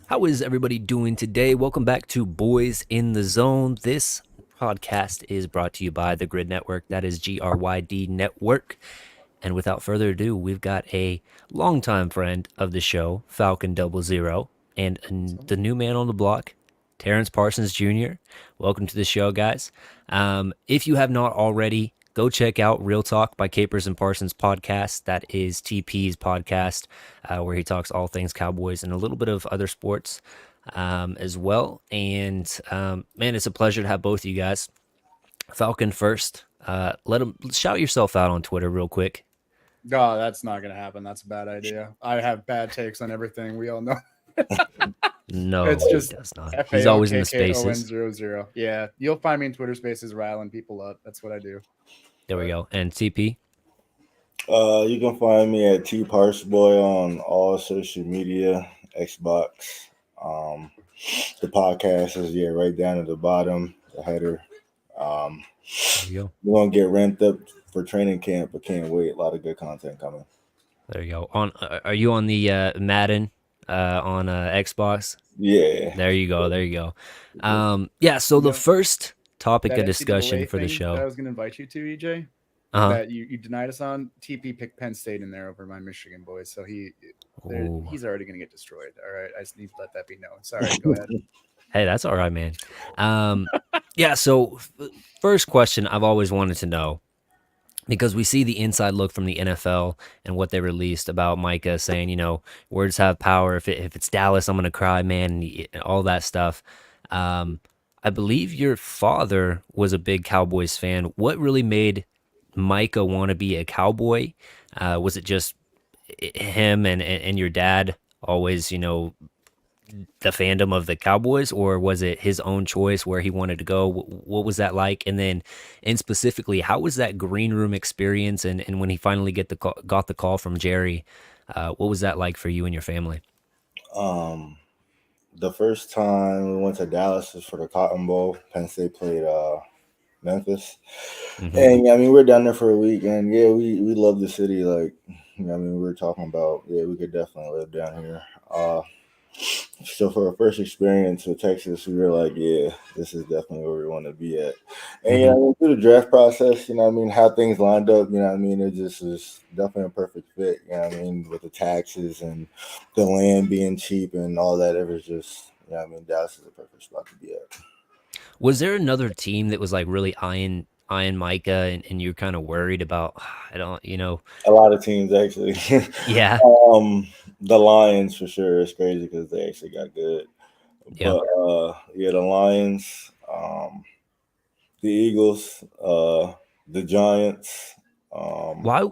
How is everybody doing today? Welcome back to Boys in the Zone. This podcast is brought to you by the Grid Network. That is GRYD Network. And without further ado, we've got a longtime friend of the show, Falkkon00, and the new man on the block, Terrence Parsons Jr. Welcome to the show, guys. If you have not already, go check out Real Talk by Capers and Parsons podcast. That is TP's podcast, where he talks all things Cowboys and a little bit of other sports as well. And man, it's a pleasure to have both of you guys. Falcon first. Shout yourself out on Twitter real quick. No, that's not going to happen. That's a bad idea. I have bad takes on everything. We all know. No, it's just he does not. He's always in the spaces. F-A-O-K-K-O-N-0-0. Yeah, you'll find me in Twitter spaces riling people up. That's what I do. There we go. And TP? You can find me at T Parsboy on all social media, Xbox. The podcast is right down at the bottom, the header. There you go. We're gonna get ramped up for training camp, but can't wait. A lot of good content coming. There you go. Are you on the Madden on Xbox? Yeah. There you go. There you go. Yeah. So the first topic of discussion for the show that I was going to invite you to, EJ, that you denied us on. TP picked Penn State in there over my Michigan boys, so he's already going to get destroyed. All right, I just need to let that be known. Sorry, go ahead. Hey, that's all right, man. Yeah. So first question I've always wanted to know, because we see the inside look from the NFL and what they released about Micah saying, words have power. If it's Dallas, I'm going to cry, man, and all that stuff. I believe your father was a big Cowboys fan. What really made Micah want to be a Cowboy? Was it just him and your dad always, the fandom of the Cowboys, or was it his own choice where he wanted to go? What was that like? And then, and specifically, how was that green room experience? And when he finally got the call from Jerry, what was that like for you and your family? The first time we went to Dallas was for the Cotton Bowl. Penn State played Memphis, and we were down there for a week, and we love the city. Like, we were talking about, we could definitely live down here. So for our first experience with Texas, we were like, this is definitely where we want to be at. And through the draft process, how things lined up, it just was definitely a perfect fit, with the taxes and the land being cheap and all that. It was just, Dallas is a perfect spot to be at. Was there another team that was like really eyeing Micah and you're kind of worried about, a lot of teams actually. Yeah. The Lions for sure. It's crazy because they actually got good. Yeah. But the Lions, the Eagles, the Giants. Why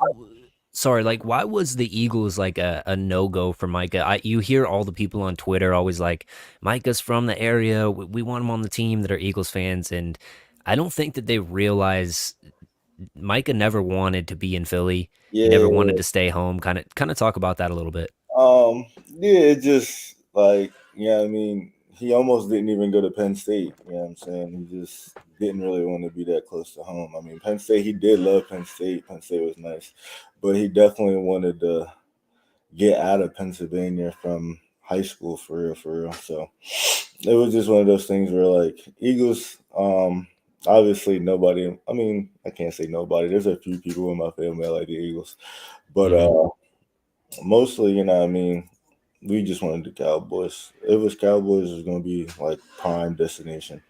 was the Eagles like a no-go for Micah? You hear all the people on Twitter always like, Micah's from the area, we want him on the team that are Eagles fans, and I don't think that they realize Micah never wanted to be in Philly. He never wanted to stay home. Kind of talk about that a little bit. It just like, he almost didn't even go to Penn State. You know what I'm saying? He just didn't really want to be that close to home. Penn State, he did love Penn State. Penn State was nice, but he definitely wanted to get out of Pennsylvania from high school for real. So it was just one of those things where like Eagles, obviously nobody, I can't say nobody. There's a few people in my family that like the Eagles, but mostly, we just wanted the Cowboys. It was Cowboys, it was going to be like prime destination.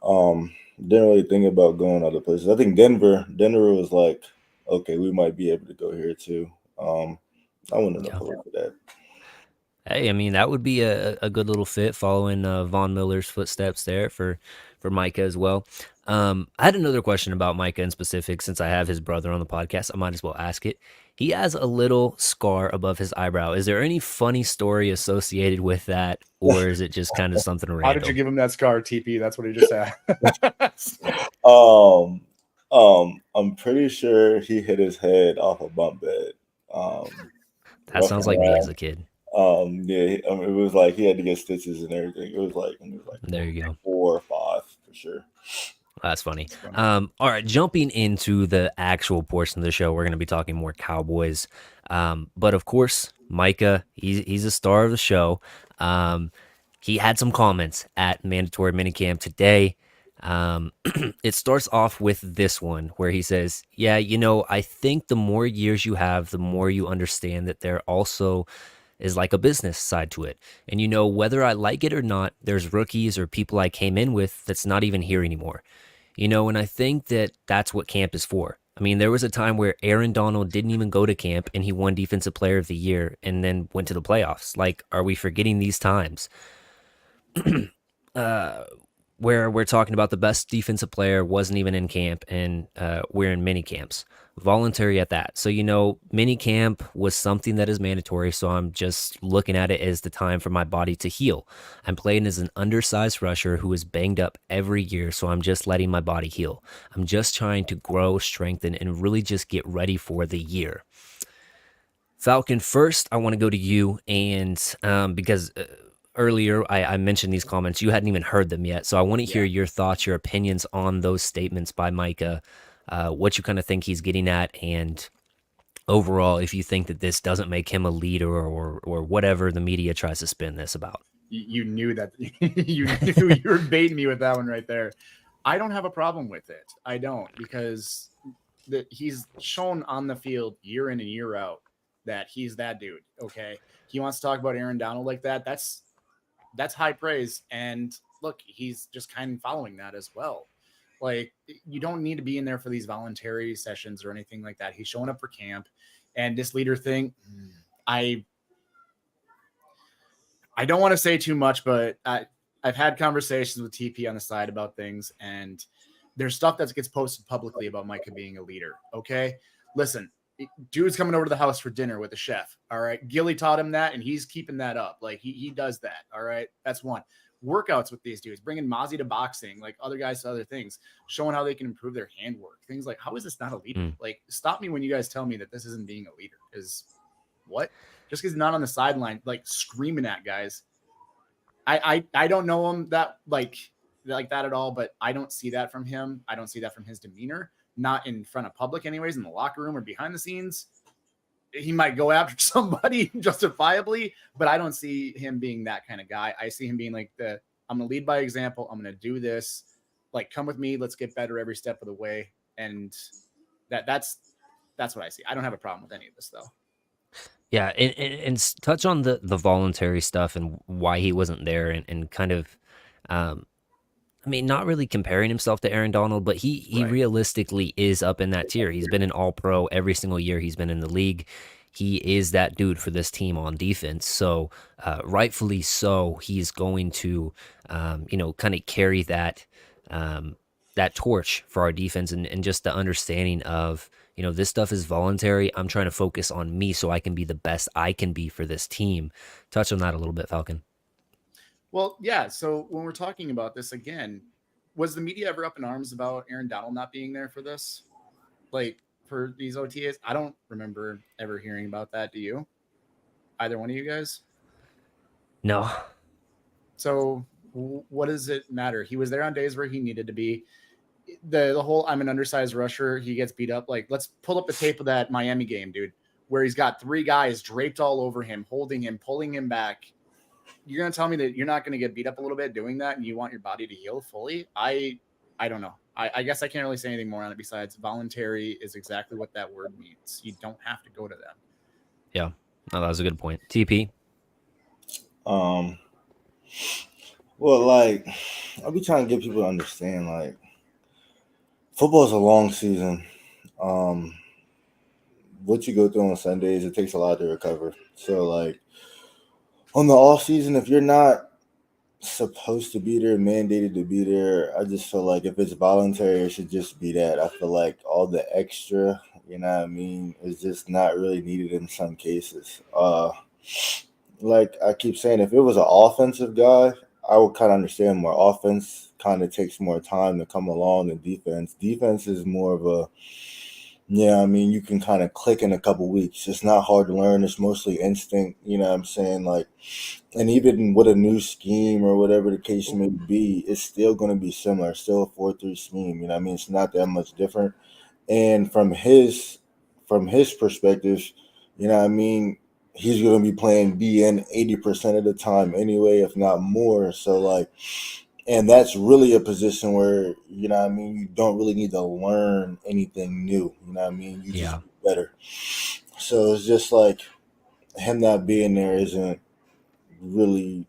Didn't really think about going other places. I think Denver was like, okay, we might be able to go here too. I wouldn't look forward to that. Hey, that would be a good little fit following Von Miller's footsteps there for Micah as well. I had another question about Micah in specific. Since I have his brother on the podcast, I might as well ask it. He has a little scar above his eyebrow. Is there any funny story associated with that, or is it just kind of something random? How did you give him that scar, TP? That's what he just asked. I'm pretty sure he hit his head off a bump bed. That sounds like me as a kid. It was like he had to get stitches and everything. It was like there you go, 4 or 5 for sure. That's funny. All right, jumping into the actual portion of the show, we're going to be talking more Cowboys. But of course, Micah, he's a star of the show. he had some comments at mandatory minicamp today. It starts off with this one where he says, yeah, I think the more years you have, the more you understand that there also is like a business side to it. And whether I like it or not, there's rookies or people I came in with that's not even here anymore. And I think that that's what camp is for. I mean, there was a time where Aaron Donald didn't even go to camp and he won Defensive Player of the Year and then went to the playoffs. Like, are we forgetting these times? Where we're talking about the best defensive player wasn't even in camp, and we're in mini camps, voluntary at that. So mini camp was something that is mandatory. So I'm just looking at it as the time for my body to heal. I'm playing as an undersized rusher who is banged up every year, so I'm just letting my body heal. I'm just trying to grow, strengthen, and really just get ready for the year. Falkkon, first, I want to go to you, and because earlier I mentioned these comments, you hadn't even heard them yet, so I want to hear your thoughts, your opinions on those statements by Micah, what you kind of think he's getting at, and overall, if you think that this doesn't make him a leader or whatever the media tries to spin this about. You knew that. You knew you were baiting me with that one right there. I don't have a problem with it. I don't, because he's shown on the field year in and year out that he's that dude. Okay, he wants to talk about Aaron Donald like that. That's high praise. And look, he's just kind of following that as well. Like, you don't need to be in there for these voluntary sessions or anything like that. He's showing up for camp, and this leader thing, I don't want to say too much, but I've had conversations with TP on the side about things, and there's stuff that gets posted publicly about Micah being a leader. Okay, listen, dude's coming over to the house for dinner with the chef. All right. Gilly taught him that, and he's keeping that up. Like, he does that. All right. That's one. Workouts with these dudes, bringing Mazi to boxing, like other guys to other things, showing how they can improve their handwork. Things like, how is this not a leader? Like, stop me when you guys tell me that this isn't being a leader. Is what? Just because he's not on the sideline, like screaming at guys. I don't know him that like that at all, but I don't see that from him. I don't see that from his demeanor. Not in front of public anyways, in the locker room or behind the scenes. He might go after somebody justifiably, but I don't see him being that kind of guy. I see him being like I'm going to lead by example. I'm going to do this. Like, come with me. Let's get better every step of the way. And that's what I see. I don't have a problem with any of this though. Yeah. And touch on the voluntary stuff and why he wasn't there and kind of, I mean, not really comparing himself to Aaron Donald, but he realistically is up in that tier. He's been an all-pro every single year he's been in the league. He is that dude for this team on defense. So rightfully so, he's going to, kind of carry that torch for our defense and just the understanding of, this stuff is voluntary. I'm trying to focus on me so I can be the best I can be for this team. Touch on that a little bit, Falkkon. Well, yeah. So when we're talking about this again, was the media ever up in arms about Aaron Donald not being there for this? Like, for these OTAs? I don't remember ever hearing about that. Do you? Either one of you guys? No. So what does it matter? He was there on days where he needed to be. The whole I'm an undersized rusher, he gets beat up. Like, let's pull up the tape of that Miami game, dude, where he's got 3 guys draped all over him, holding him, pulling him back. You're going to tell me that you're not going to get beat up a little bit doing that and you want your body to heal fully? I don't know. I guess I can't really say anything more on it besides voluntary is exactly what that word means. You don't have to go to them. Yeah. No, that was a good point. TP? Well, like, I'll be trying to get people to understand, like, football is a long season. What you go through on Sundays, it takes a lot to recover. So, like, on the off season, if you're not supposed to be there, mandated to be there, I just feel like if it's voluntary, it should just be that. I feel like all the extra, you know what I mean, is just not really needed in some cases. Like I keep saying, if it was an offensive guy, I would kind of understand more. Offense kind of takes more time to come along than defense. Defense is more of a, yeah, I mean, you can kind of click in a couple weeks. It's not hard to learn. It's mostly instinct, you know what I'm saying? Like, and even with a new scheme or whatever the case may be, it's still going to be similar. Still a 4-3 scheme, you know what I mean? It's not that much different. And from his perspective, you know what I mean, he's going to be playing DN 80% of the time anyway, if not more. So, like, and that's really a position where, you know what I mean, you don't really need to learn anything new. You know what I mean? You just Yeah. get better. So it's just like him not being there isn't really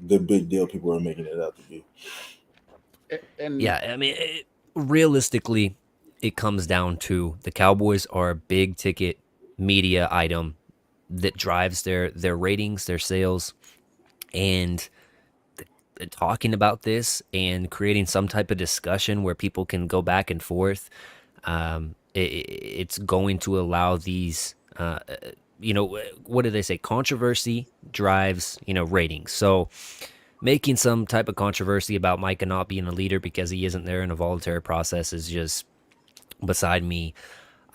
the big deal people are making it out to be. And Yeah, I mean, realistically, it comes down to the Cowboys are a big ticket media item that drives their ratings, their sales, and talking about this and creating some type of discussion where people can go back and forth. It's going to allow these. What do they say? Controversy drives ratings. So making some type of controversy about Micah not being a leader because he isn't there in a voluntary process is just beside me.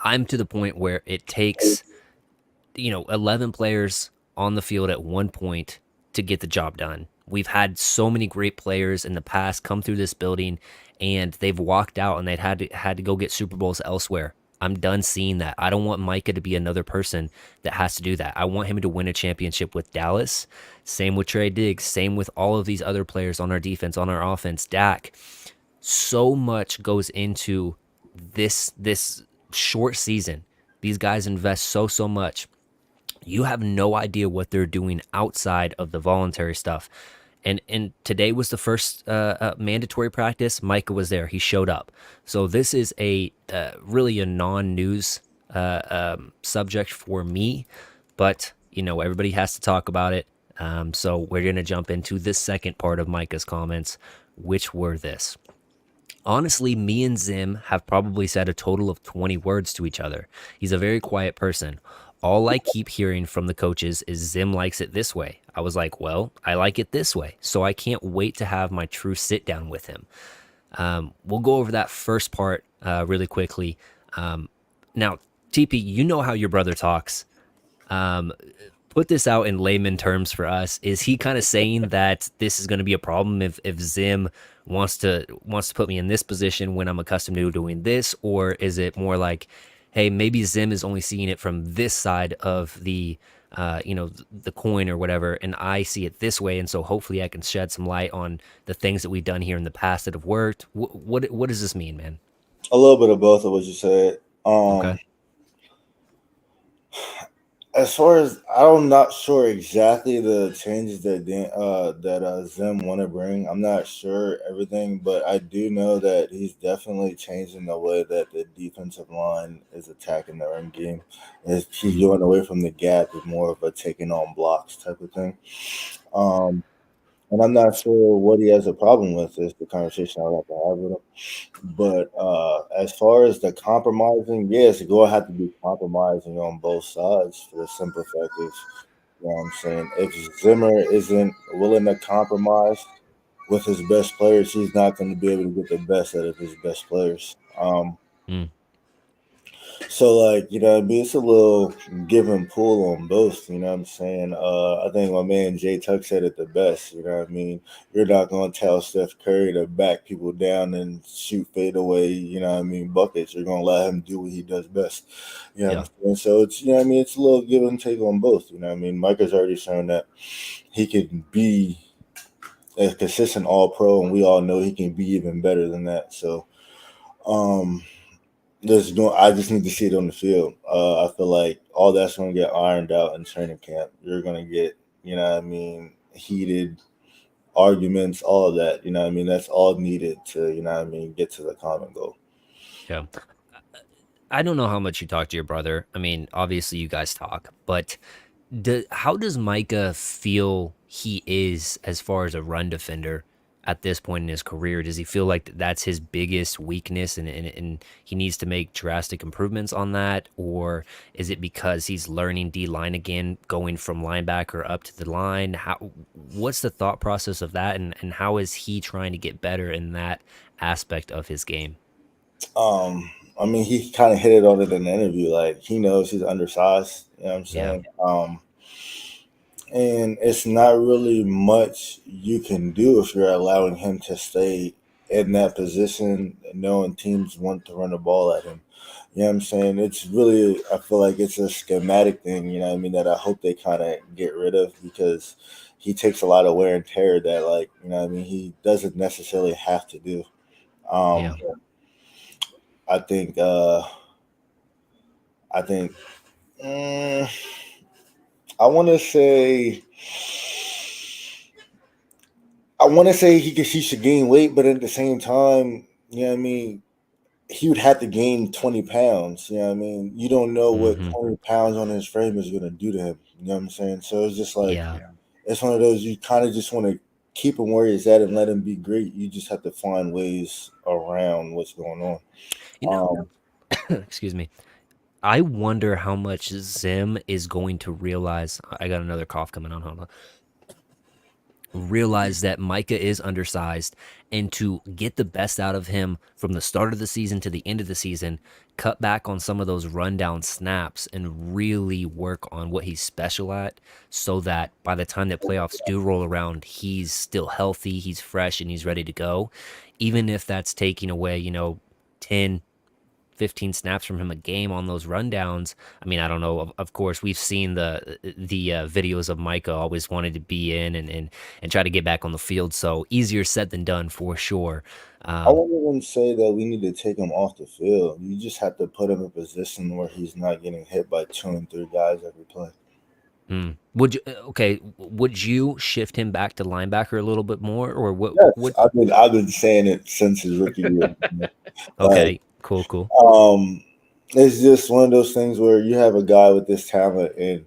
I'm to the point where it takes 11 players on the field at one point to get the job done. We've had so many great players in the past come through this building and they've walked out and they've had to go get Super Bowls elsewhere. I'm done seeing that. I don't want Micah to be another person that has to do that. I want him to win a championship with Dallas. Same with Trey Diggs. Same with all of these other players on our defense, on our offense. Dak. So much goes into this short season. These guys invest so much. You have no idea what they're doing outside of the voluntary stuff. And today was the first mandatory practice. Micah was there. He showed up. So this is a really a non-news subject for me, but everybody has to talk about it. So we're gonna jump into this second part of Micah's comments, which were this. Honestly, me and Zim have probably said a total of 20 words to each other. He's a very quiet person. All I keep hearing from the coaches is Zim likes it this way. I was like, well, I like it this way. So I can't wait to have my true sit down with him. We'll go over that first part really quickly. Now, TP, you know how your brother talks. Put this out in layman terms for us. Is he kind of saying that this is going to be a problem if Zim wants to put me in this position when I'm accustomed to doing this, or is it more like, hey, maybe Zim is only seeing it from this side of the the coin or whatever, and I see it this way, and so hopefully I can shed some light on the things that we've done here in the past that have worked. What does this mean, man? A little bit of both of what you said. Okay. As far as I'm not sure exactly the changes that Zim want to bring. I'm not sure everything, but I do know that he's definitely changing the way that the defensive line is attacking the run game. He's going away from the gap with more of a taking on blocks type of thing. And I'm not sure what he has a problem with. Is the conversation I'd like to have with him. But as far as the compromising, yes, going to have to be compromising on both sides for the simple fact is, you know what I'm saying, if Zimmer isn't willing to compromise with his best players, he's not going to be able to get the best out of his best players. So, like, you know what I mean? It's a little give and pull on both, you know what I'm saying? I think my man Jay Tuck said it the best, you know what I mean? You're not going to tell Steph Curry to back people down and shoot fadeaway, you know what I mean, buckets. You're going to let him do what he does best, you know what I'm saying? So, it's, you know what I mean? It's a little give and take on both, you know what I mean? Mike has already shown that he can be a consistent all-pro, and we all know he can be even better than that. So, I just need to see it on the field. I feel like all that's going to get ironed out in training camp. You're going to get, you know what I mean, heated arguments, all of that. You know what I mean? That's all needed to, you know what I mean, get to the common goal. Yeah. I don't know how much you talk to your brother. I mean, obviously you guys talk, but how does Micah feel he is as far as a run defender at this point in his career? Does he feel like that's his biggest weakness and he needs to make drastic improvements on that? Or is it because he's learning D-line again, going from linebacker up to the line? What's the thought process of that, and how is he trying to get better in that aspect of his game? I mean, he kind of hit it on it in the interview. Like, he knows he's undersized, you know what I'm saying? And it's not really much you can do if you're allowing him to stay in that position, knowing teams want to run the ball at him. You know what I'm saying? It's really, I feel like it's a schematic thing, you know what I mean, that I hope they kind of get rid of because he takes a lot of wear and tear that, like, you know what I mean, he doesn't necessarily have to do. Yeah. Um, I think, I think, mm, I want to say, he should gain weight, but at the same time, you know what I mean, he would have to gain 20 pounds. You know what I mean? You don't know what Hmm. 20 pounds on his frame is going to do to him. You know what I'm saying? So it's just like, Yeah. Yeah. it's one of those, you kind of just want to keep him where he's at and let him be great. You just have to find ways around what's going on. You know, Um, excuse me. I wonder how much Zim is going to realize. I got another cough coming on. Hold on. Realize that Micah is undersized and to get the best out of him from the start of the season to the end of the season, cut back on some of those rundown snaps and really work on what he's special at so that by the time that playoffs do roll around, he's still healthy, he's fresh, and he's ready to go. Even if that's taking away, 10, 15 snaps from him a game on those rundowns. I mean, I don't know. Of course, we've seen the videos of Micah always wanted to be in and try to get back on the field. So easier said than done for sure. I Um, wouldn't even say that we need to take him off the field. You just have to put him in a position where he's not getting hit by 2 and 3 guys every play. would you okay? Would you shift him back to linebacker a little bit more, or what? Yes, What? I've been saying it since his rookie year. Like, Okay, cool. um, it's just one of those things where you have a guy with this talent and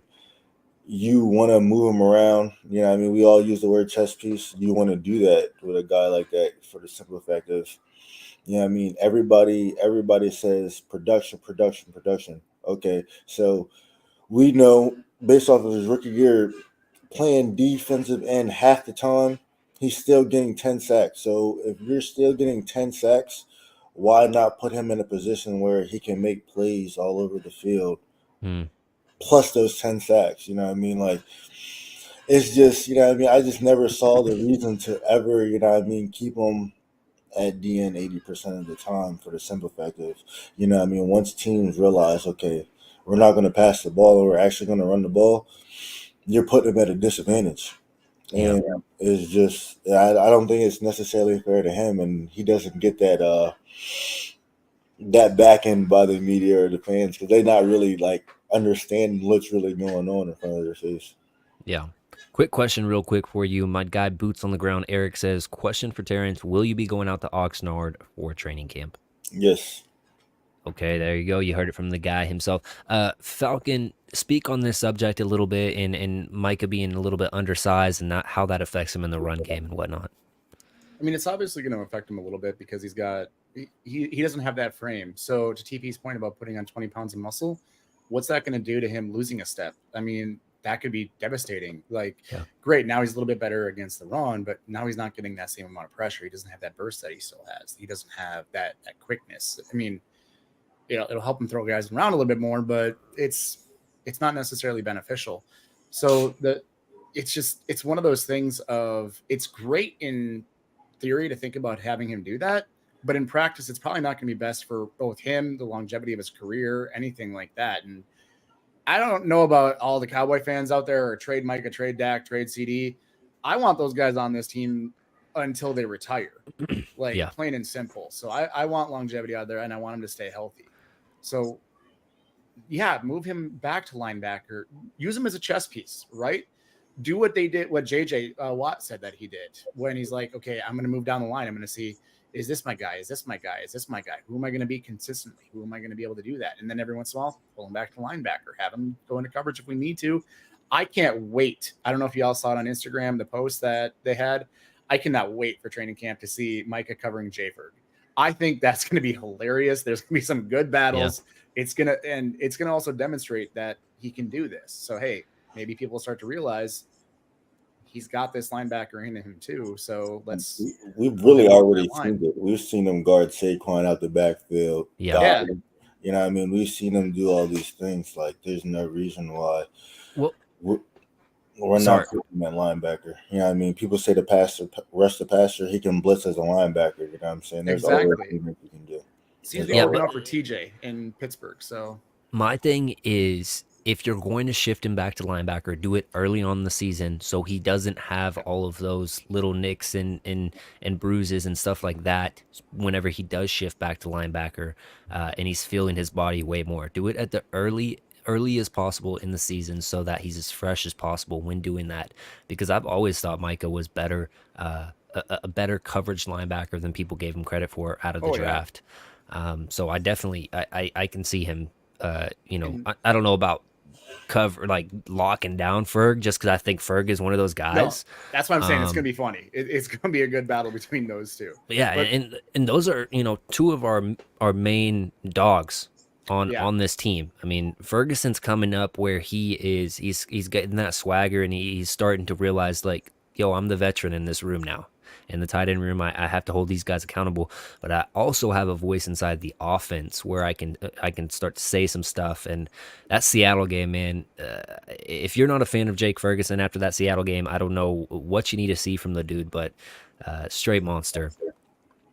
you want to move him around. You know, what I mean, we all use the word chess piece. You want to do that with a guy like that for the simple fact of, you know, what I mean, everybody says production. Okay, so we know based off of his rookie year, playing defensive end half the time, he's still getting 10 sacks. So if you're still getting 10 sacks, why not put him in a position where he can make plays all over the field Hmm. plus those 10 sacks? You know what I mean? Like, it's just, you know what I mean? I just never saw the reason to ever, you know what I mean, keep him at DN 80% of the time for the simple fact of, you know what I mean, once teams realize, okay, we're not going to pass the ball or we're actually going to run the ball, you're putting them at a disadvantage. Yeah. And it's just, I don't think it's necessarily fair to him, and he doesn't get that back end by the media or the fans because they not really like understanding what's really going on in front of their face. Yeah. Quick question, real quick for you. My guy, Boots on the Ground, Eric says, question for Terrence. Will you be going out to Oxnard for training camp? Yes. Okay, there you go. You heard it from the guy himself. Falcon, speak on this subject a little bit and Micah being a little bit undersized and not how that affects him in the run game and whatnot. I mean, it's obviously going to affect him a little bit because he doesn't have that frame. So to TP's point about putting on 20 pounds of muscle, what's that going to do to him losing a step? I mean, that could be devastating. Like, Yeah. great, now he's a little bit better against the run, but now he's not getting that same amount of pressure. He doesn't have that burst that he still has. He doesn't have that quickness. I mean, it'll help him throw guys around a little bit more, but it's not necessarily beneficial. So it's one of those things of, it's great in theory to think about having him do that, but in practice, it's probably not going to be best for both him, the longevity of his career, anything like that. And I don't know about all the Cowboy fans out there, or trade Micah, trade Dak, trade CD. I want those guys on this team until they retire, like Yeah. plain and simple. So I want longevity out there, and I want him to stay healthy. So yeah, move him back to linebacker. Use him as a chess piece, right? Do what they did, what JJ Watt said that he did when he's like, okay, I'm going to move down the line. I'm going to see, is this my guy? Is this my guy? Is this my guy? Who am I going to be consistently? Who am I going to be able to do that? And then every once in a while, pull him back to linebacker, have him go into coverage if we need to. I can't wait. I don't know if y'all saw it on Instagram, the post that they had. I cannot wait for training camp to see Micah covering Jayford. I think that's going to be hilarious. There's going to be some good battles. Yeah. It's going to also demonstrate that he can do this. So, hey, maybe people start to realize he's got this linebacker in him too. So We've really already seen it. We've seen him guard Saquon out the backfield. Yeah. You know what I mean? We've seen him do all these things. Like, there's no reason why Well, we're not putting him at linebacker. You know what I mean? People say rush the passer, he can blitz as a linebacker. You know what I'm saying? There's always things that he can do. Seems to be Yeah, working but out for TJ in Pittsburgh. So my thing is, if you're going to shift him back to linebacker, do it early on in the season so he doesn't have all of those little nicks and bruises and stuff like that whenever he does shift back to linebacker, and he's feeling his body way more. Do it at the early as possible in the season so that he's as fresh as possible when doing that. Because I've always thought Micah was better, a better coverage linebacker than people gave him credit for out of the oh yeah, draft. So I definitely I can see him. and I don't know about cover like locking down Ferg just because I think Ferg is one of those no, guys. that's what I'm saying. It's gonna Um, be funny. It's gonna be a good battle between those two. but yeah, But and those are two of our main dogs yeah, on this team. I mean, Ferguson's coming up where he's getting that swagger and he's starting to realize like, yo, I'm the veteran in this room now. In the tight end room, I have to hold these guys accountable, but I also have a voice inside the offense where I can start to say some stuff. And that Seattle game, man, if you're not a fan of Jake Ferguson after that Seattle game, I don't know what you need to see from the dude, but straight monster.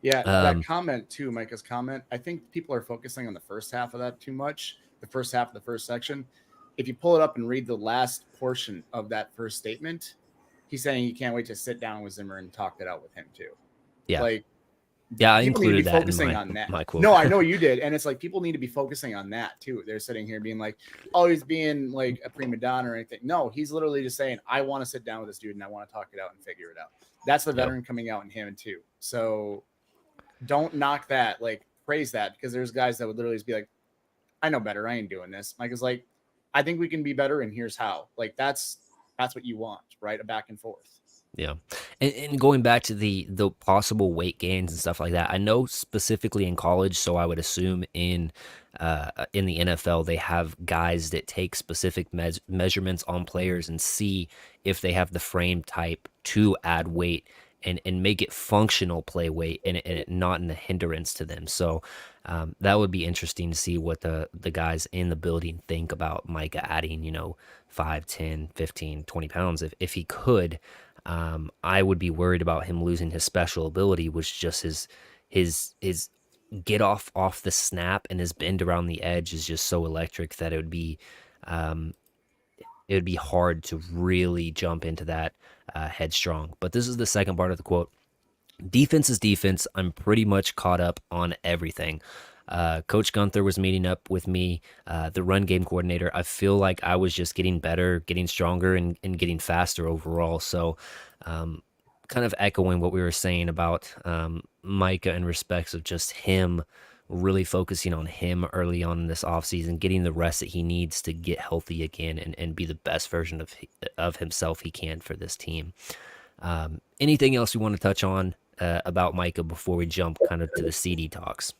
yeah, that Um, comment too, Micah's comment. I think people are focusing on the first half of that too much. The first half of the first section. If you pull it up and read the last portion of that first statement, he's saying he can't wait to sit down with Zimmer and talk that out with him too. yeah, Like yeah, I people need to be included that in focusing on that. my quote. No, I know you did. And it's like people need to be focusing on that too. They're sitting here being like, oh, he's being like a prima donna or anything. No, he's literally just saying, I want to sit down with this dude and I want to talk it out and figure it out. That's the Yep. veteran coming out in him too. So don't knock that, like praise that, because there's guys that would literally just be like, I know better. I ain't doing this. Mike is like, I think we can be better, and here's how. Like that's what you want, right? A back and forth. Yeah, and going back to the possible weight gains and stuff like that, I know specifically in college, so I would assume in the NFL they have guys that take specific measurements on players and see if they have the frame type to add weight and make it functional play weight and it not in a hindrance to them. So that would be interesting to see what the guys in the building think about Micah adding 5, 10, 15, 20 pounds if he could. I would be worried about him losing his special ability, which just his get off the snap and his bend around the edge is just so electric that um, it would be hard to really jump into that headstrong. But this is the second part of the quote. Defense is defense. I'm pretty much caught up on everything. Coach Gunther was meeting up with me, the run game coordinator. I feel like I was just getting better, getting stronger, and getting faster overall. So, kind of echoing what we were saying about Micah in respects of just him really focusing on him early on in this offseason, getting the rest that he needs to get healthy again and be the best version of himself he can for this team. Anything else you want to touch on about Micah before we jump kind of to the CD talks?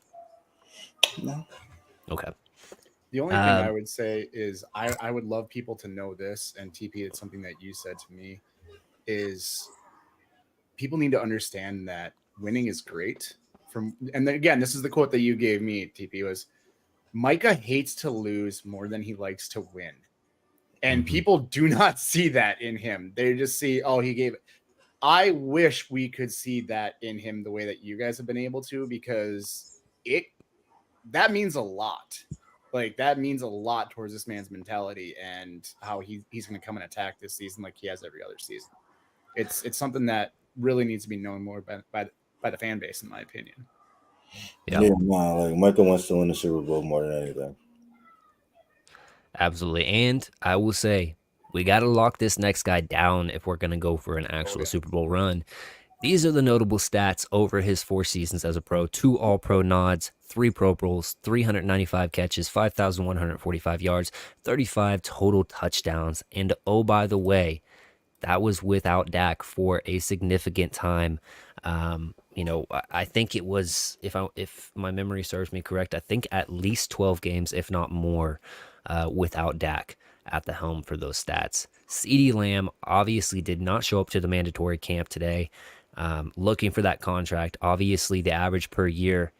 No. Okay. The only thing I would say is I would love people to know this, and TP, it's something that you said to me, is people need to understand that winning is great. And then again, this is the quote that you gave me, TP, was Micah hates to lose more than he likes to win. And people do not see that in him. They just see, oh, he gave it. I wish we could see that in him the way that you guys have been able to, because that means a lot. Like that means a lot towards this man's mentality and how he's going to come and attack this season like he has every other season. It's something that really needs to be known more by the fan base, in my opinion. Yeah, like Michael wants to win the Super Bowl more than anything. Absolutely. And I will say, we got to lock this next guy down if we're going to go for an actual Super Bowl run. These are the notable stats over his 4 seasons as a pro: 2 All-Pro nods, 3 Pro Bowls, 395 catches, 5,145 yards, 35 total touchdowns. And oh, by the way, that was without Dak for a significant time. I think it was, if my memory serves me correct, I think at least 12 games, if not more, without Dak at the helm for those stats. CeeDee Lamb obviously did not show up to the mandatory camp today. Looking for that contract. Obviously, the average per year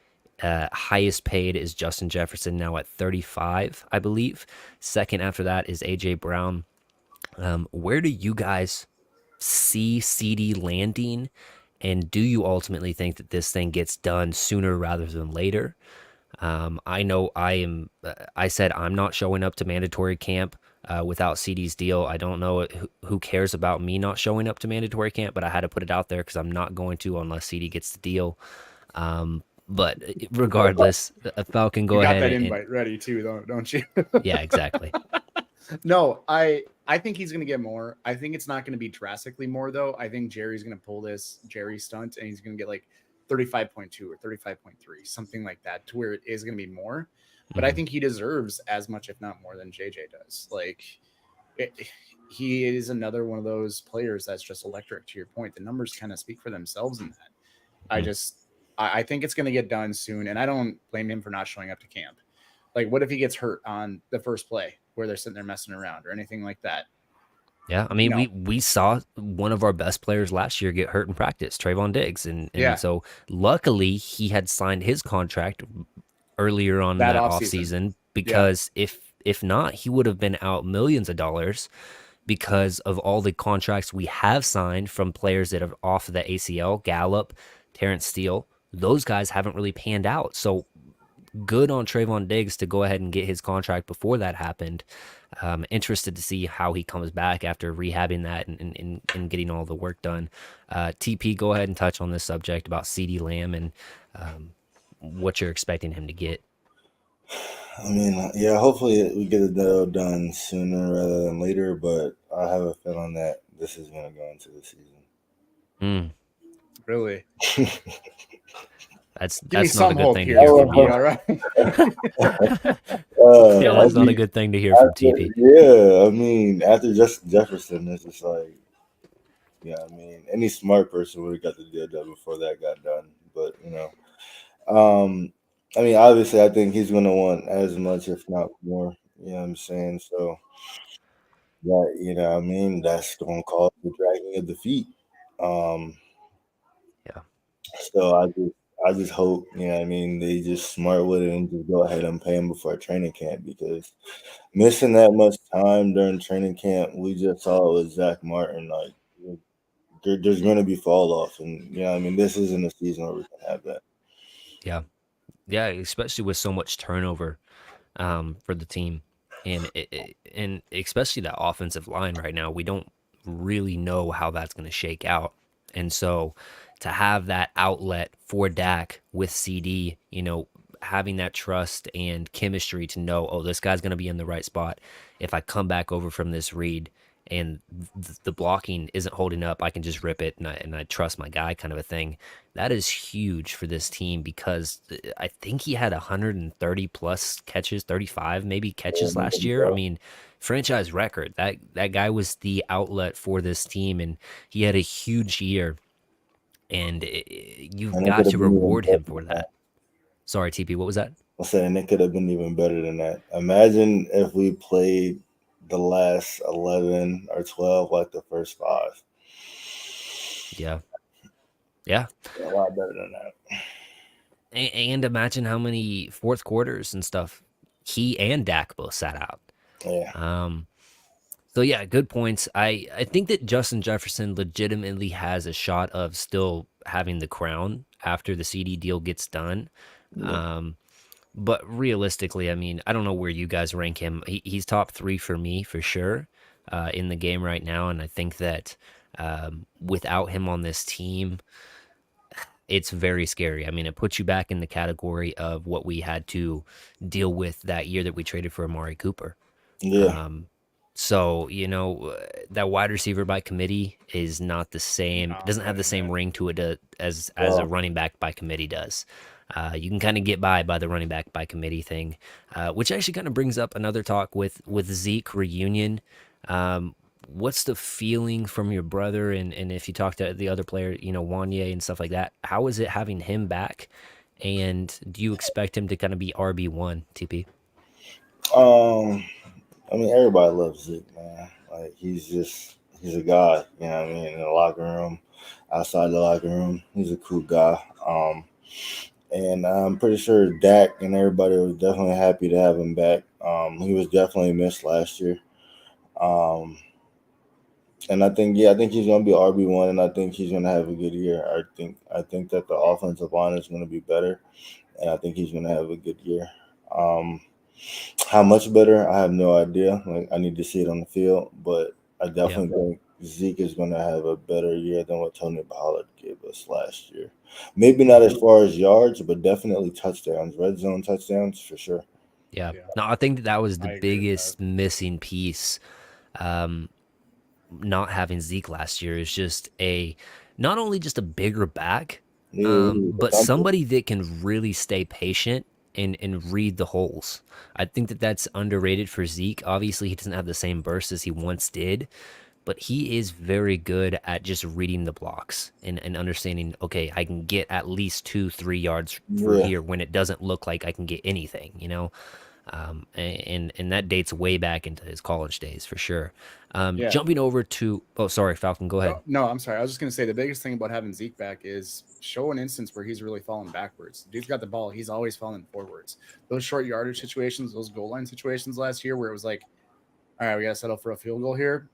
highest paid is Justin Jefferson, now at 35, I believe. Second after that is A.J. Brown. Where do you guys see CD landing? And do you ultimately think that this thing gets done sooner rather than later? I know I said I'm not showing up to mandatory camp without CD's deal. I don't know who cares about me not showing up to mandatory camp, but I had to put it out there because I'm not going to unless CD gets the deal. But regardless, Falcon, You go got ahead that and invite ready too, don't you? yeah, exactly. No, I think he's gonna get more. I think it's not gonna be drastically more though. I think Jerry's gonna pull this Jerry stunt and he's gonna get like 35.2 or 35.3, something like that, to where it is gonna be more. But I Mhm. think he deserves as much, if not more, than JJ does. Like it, he is another one of those players that's just electric. To your point, the numbers kind of speak for themselves in that. I Mm. just I think it's gonna get done soon, and I don't blame him for not showing up to camp. Like, what if he gets hurt on the first play where they're sitting there messing around or anything like that? Yeah, I mean, No. we saw one of our best players last year get hurt in practice, Trayvon Diggs, and Yeah, so luckily he had signed his contract earlier on in that that off off season. season Yeah, because if not, he would have been out millions of dollars because of all the contracts we have signed from players that are off of the ACL, Gallup, Terrence Steele. Those guys haven't really panned out. So good on Trayvon Diggs to go ahead and get his contract before that happened. Interested to see how he comes back after rehabbing that and getting all the work done. TP, go ahead and touch on this subject about CD Lamb and what you're expecting him to get. I mean, yeah, hopefully we get it done sooner rather than later, but I have a feeling that this is going to go into the Mm, really. season. Give me that's not a some good hope thing to here, hear from TP. you. All right. Yeah, I that's not a mean, good thing to hear from TP. yeah, I mean, after Justin Jefferson, it's just like, yeah, I mean, any smart person would have got the deal done before that got done. But, um, I mean, obviously, I think he's going to want as much, if not more. You know what I'm saying? So, that, I mean, that's going to cause the dragging of the feet. Um, Yeah. so I just hope, I mean, they just smart with it and just go ahead and pay him before training camp because missing that much time during training camp, we just saw it with Zach Martin. Like, there's going to be fall off, and I mean, this isn't a season where we can have that. Yeah. Yeah, especially with so much turnover for the team, and especially that offensive line right now. We don't really know how that's going to shake out, and so to have that outlet for Dak with CD, having that trust and chemistry to know, oh, this guy's going to be in the right spot. If I come back over from this read and the blocking isn't holding up, I can just rip it and I trust my guy, kind of a thing. That is huge for this team because I think he had 130 plus catches, 35 maybe catches last year. I mean, franchise record. That guy was the outlet for this team, and he had a huge year. And you've And it could got have to been even reward better him for than that. that. Sorry, TP. What was that? I'm saying it could have been even better than that. Imagine if we played the last 11 or 12 like the first five. Yeah, yeah. A lot better than that. And imagine how many fourth quarters and stuff he and Dak both sat out. Yeah. Um, So yeah, good points. I think that Justin Jefferson legitimately has a shot of still having the crown after the CD deal gets done. Yeah. Um, but realistically, I mean, I don't know where you guys rank him. He's top three for me for sure in the game right now, and I think that without him on this team, it's very scary. I mean, it puts you back in the category of what we had to deal with that year that we traded for Amari Cooper. Yeah. Um, so that wide receiver by committee is not the same. It No, doesn't have the man, same that, ring to it as a Well, running back by committee does. You can kind of get by the running back by committee thing, which actually kind of brings up another talk with Zeke reunion. What's the feeling from your brother and if you talk to the other player, Wanye and stuff like that? How is it having him back? And do you expect him to kind of be RB1, TP? um, I mean, everybody loves Zeke, man. Like, he's a guy, I mean, in the locker room, outside the locker room, he's a cool guy. And I'm pretty sure Dak and everybody was definitely happy to have him back. He was definitely missed last year. Um, and I think he's gonna be RB1, and I think he's gonna have a good year. I think that the offensive line is gonna be better, and I think he's going to have a good year. How much better? I have no idea. Like, I need to see it on the field, but I definitely think Zeke is going to have a better year than what Tony Pollard gave us last year. Maybe not as far as yards, but definitely touchdowns, red zone touchdowns for sure. Yeah. No, I think that was I the agree with biggest missing piece. Not having Zeke last year is just not only just a bigger back, but somebody that can really stay patient and read the holes. I think that's underrated for Zeke. Obviously, he doesn't have the same burst as he once did, but he is very good at just reading the blocks and understanding, okay, I can get at least 2-3 yards for here when it doesn't look like I can get anything, you know? And that dates way back into his college days for sure. Jumping over to, sorry, Falcon, go ahead. No, I'm sorry. I was just going to say the biggest thing about having Zeke back is show an instance where he's really falling backwards. Dude's got the ball. He's always falling forwards. Those short yardage situations, those goal line situations last year where it was like, all right, we got to settle for a field goal here.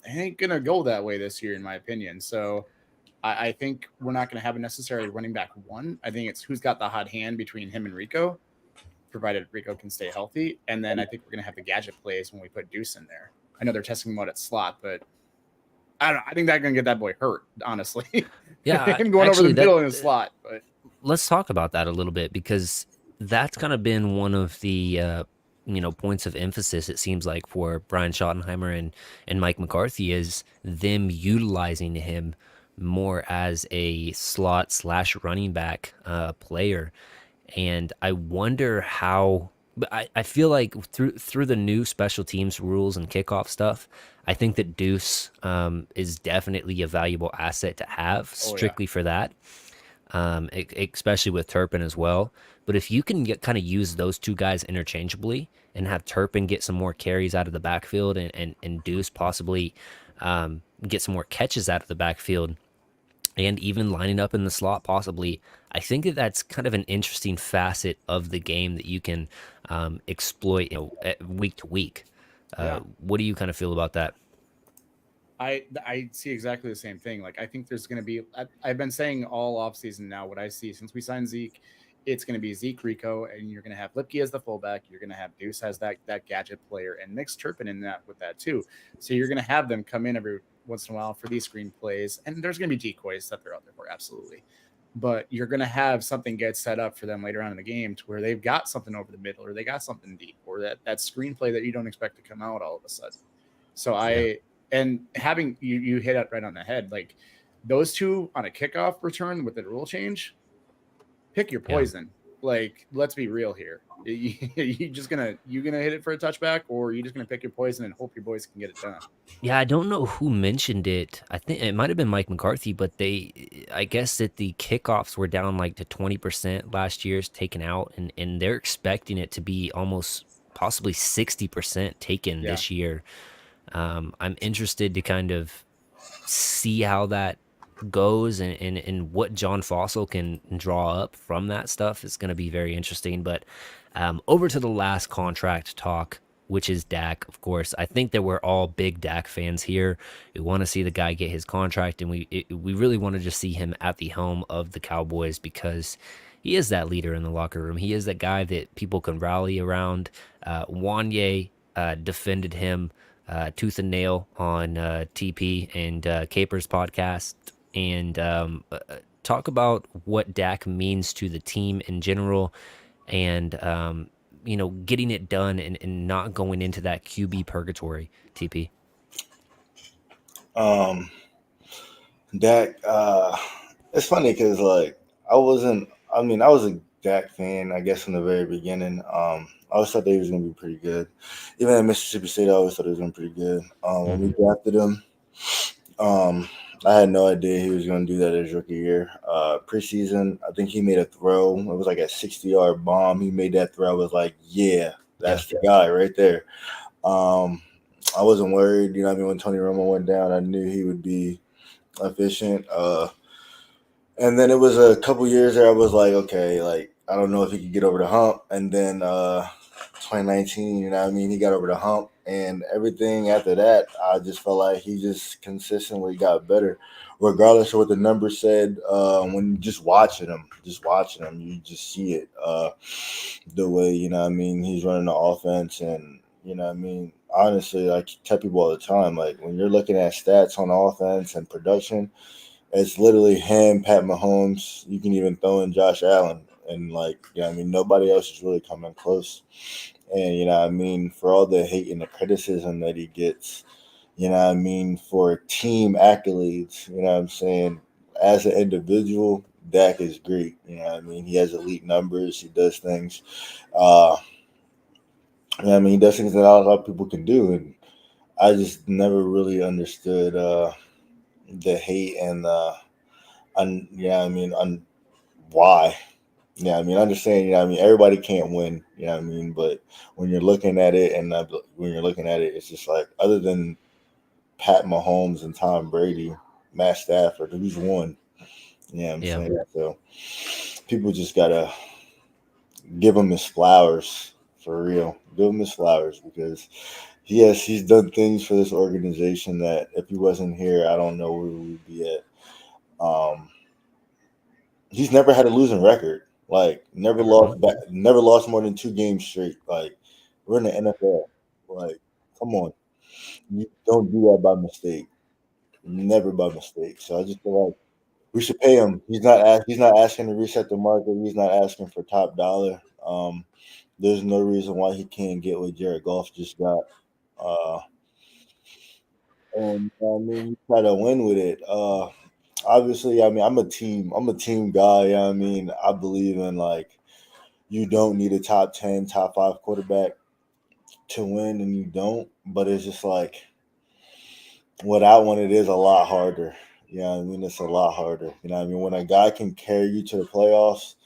It ain't going to go that way this year, in my opinion. So I think we're not going to have a necessarily running back one. I think it's who's got the hot hand between him and Rico, provided Rico can stay healthy. And then I think we're going to have the gadget plays when we put Deuce in there. I know they're testing him out at slot, but I don't know. I think that's going to get that boy hurt, honestly. Yeah. Him going over the middle in the slot. But let's talk about that a little bit, because that's kind of been one of the points of emphasis, it seems like, for Brian Schottenheimer and Mike McCarthy, is them utilizing him more as a slot / running back player. And I wonder how. I feel like through the new special teams rules and kickoff stuff, I think that Deuce is definitely a valuable asset to have strictly for that, especially with Turpin as well. But if you can kind of use those two guys interchangeably and have Turpin get some more carries out of the backfield and Deuce possibly get some more catches out of the backfield, and even lining up in the slot possibly, I think that's kind of an interesting facet of the game that you can exploit, week to week. What do you kind of feel about that? I see exactly the same thing. Like, I think there's going to be, I've been saying all offseason now, what I see since we signed Zeke, it's going to be Zeke, Rico, and you're going to have Lipke as the fullback. You're going to have Deuce as that gadget player, and mix Turpin in that with that too. So you're going to have them come in every once in a while for these screen plays, and there's going to be decoys that they're out there for, absolutely. But you're going to have something get set up for them later on in the game to where they've got something over the middle, or they got something deep, or that screenplay that you don't expect to come out all of a sudden. So and having you hit it right on the head, like those two on a kickoff return with the rule change, pick your poison. Like, let's be real here. You gonna hit it for a touchback, or are you just gonna pick your poison and hope your boys can get it done? Yeah, I don't know who mentioned it. I think it might have been Mike McCarthy, but I guess that the kickoffs were down like to 20% last year's taken out, and they're expecting it to be almost possibly 60% taken this year. I'm interested to kind of see how that goes and what John Fossil can draw up from that stuff is going to be very interesting. But over to the last contract talk, which is Dak, of course. I think that we're all big Dak fans here. We want to see the guy get his contract, and we really want to just see him at the helm of the Cowboys, because he is that leader in the locker room. He is that guy that people can rally around. Wanye defended him tooth and nail on TP and Caper's podcast, and talk about what Dak means to the team in general, and getting it done and not going into that QB purgatory. TP. Dak, it's funny because I was a Dak fan, I guess, from the very beginning. I always thought that he was going to be pretty good. Even at Mississippi State, I always thought he was going to be pretty good. When we drafted him, I had no idea he was going to do that his rookie year. Preseason, I think he made a throw. It was like a 60-yard bomb. He made that throw. I was like, yeah, that's the guy right there. I wasn't worried. When Tony Romo went down, I knew he would be efficient. And then it was a couple years there I was like, okay, I don't know if he could get over the hump. And then 2019, he got over the hump, And everything after that, I just felt like he just consistently got better, regardless of what the numbers said. When just watching him, you just see it. The way, he's running the offense, and honestly, like I tell people all the time, like when you're looking at stats on offense and production, it's literally him, Pat Mahomes. You can even throw in Josh Allen, and nobody else is really coming close. And for all the hate and the criticism that he gets, for team accolades, as an individual, Dak is great. He has elite numbers. He does things. He does things that not a lot of people can do, and I just never really understood the hate and on why. I understand. Everybody can't win. But when you're looking at it, it's just like, other than Pat Mahomes and Tom Brady, Matt Stafford, who's won. Saying? So people just gotta give him his flowers, for real. Give him his flowers, because he's done things for this organization that if he wasn't here, I don't know where we'd be at. He's never had a losing record. Like never lost more than 2 games straight. Like, we're in the NFL. Like, come on, you don't do that by mistake. Never by mistake. So I just feel like we should pay him. He's not asking to reset the market. He's not asking for top dollar. There's no reason why he can't get what Jared Goff just got. And you try to win with it. Obviously, I'm a team guy. I believe in, like, you don't need a top 10, top 5 quarterback to win, and you don't. But it's just like, without one, it is a lot harder. It's a lot harder. When a guy can carry you to the playoffs,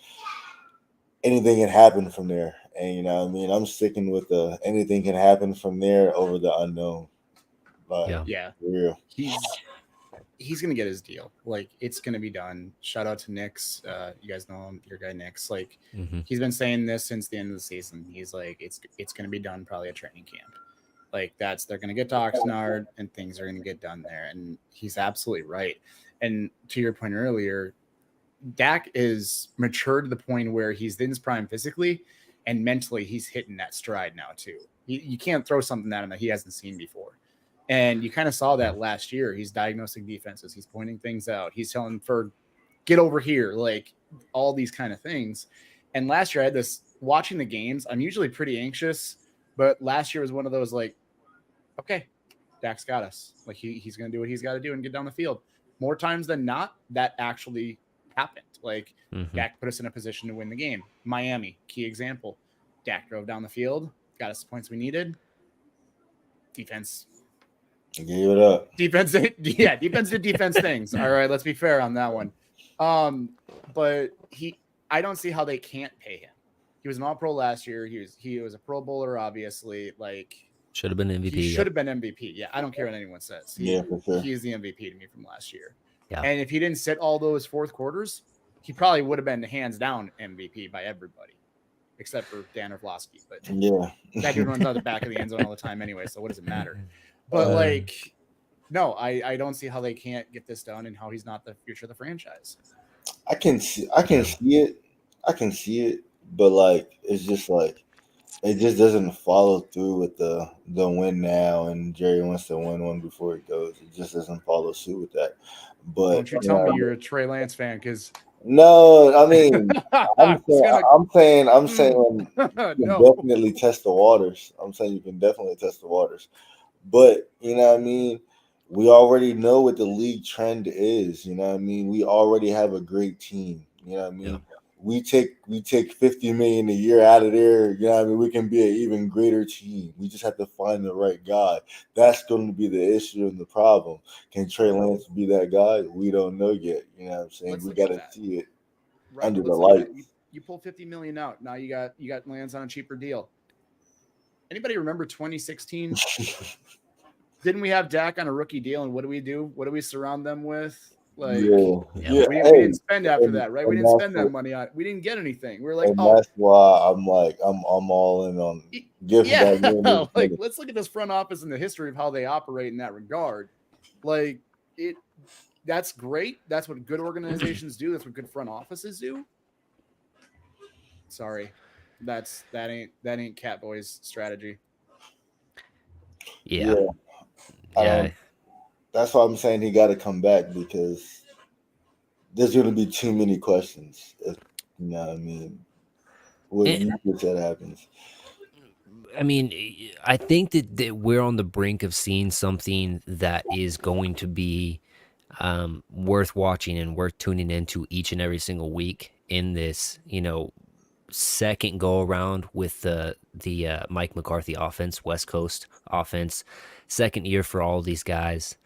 anything can happen from there. And I'm sticking with the anything can happen from there over the unknown. But Yeah, for real. He's gonna get his deal. Like, it's gonna be done. Shout out to Nick's. You guys know him, your guy Nick's. Like, he's been saying this since the end of the season. He's like, it's gonna be done probably at training camp. Like, they're gonna get to Oxnard and things are gonna get done there. And he's absolutely right. And to your point earlier, Dak is matured to the point where he's in his prime physically and mentally. He's hitting that stride now too. You can't throw something at him that he hasn't seen before. And you kind of saw that last year. He's diagnosing defenses. He's pointing things out. He's telling Ferg, get over here, like all these kind of things. And last year I had this watching the games. I'm usually pretty anxious, but last year was one of those like, okay, Dak's got us. Like he's going to do what he's got to do and get down the field. More times than not, that actually happened. Like Dak put us in a position to win the game. Miami, key example. Dak drove down the field, got us the points we needed. Defense gave it up. Defense did defense things. All right, let's be fair on that one. But I don't see how they can't pay him. He was an All-Pro last year. He was a Pro Bowler, obviously. Like, should have been MVP. He should have been MVP. Yeah, I don't care what anyone says. For sure. He is the MVP to me from last year. Yeah. And if he didn't sit all those fourth quarters, he probably would have been hands down MVP by everybody, except for Dan Orlovsky. But that dude runs out the back of the end zone all the time anyway, so what does it matter? But no, I don't see how they can't get this done and how he's not the future of the franchise. I can see it, but like, it's just like, it just doesn't follow through with the win now, and Jerry wants to win one before he goes. It just doesn't follow suit with that. But don't you tell me you're a Trey Lance fan, because no, I mean, I'm saying no. Definitely test the waters. I'm saying you can definitely test the waters. But, we already know what the league trend is. We already have a great team. Yeah. We take $50 million a year out of there. We can be an even greater team. We just have to find the right guy. That's going to be the issue and the problem. Can Trey Lance be that guy? We don't know yet. We got to see it under the light. You pull $50 million out. Now you got Lance on a cheaper deal. Anybody remember 2016? Didn't we have Dak on a rookie deal? And what do? What do we surround them with? Like, Yeah. we didn't spend after that, right? We and didn't that's spend that money on. We didn't get anything. We're like, and oh, that's why I'm like I'm all in on giving yeah. that man Like, let's look at this front office and the history of how they operate in that regard. Like, that's great. That's what good organizations do. That's what good front offices do. Sorry, that ain't Catboy's strategy. Yeah. That's why I'm saying he got to come back, because there's going to be too many questions. If, you know what I mean? What And- you said happens. I mean, I think that we're on the brink of seeing something that is going to be worth watching and worth tuning into each and every single week in this, second go around with the Mike McCarthy offense, West Coast offense, second year for all these guys.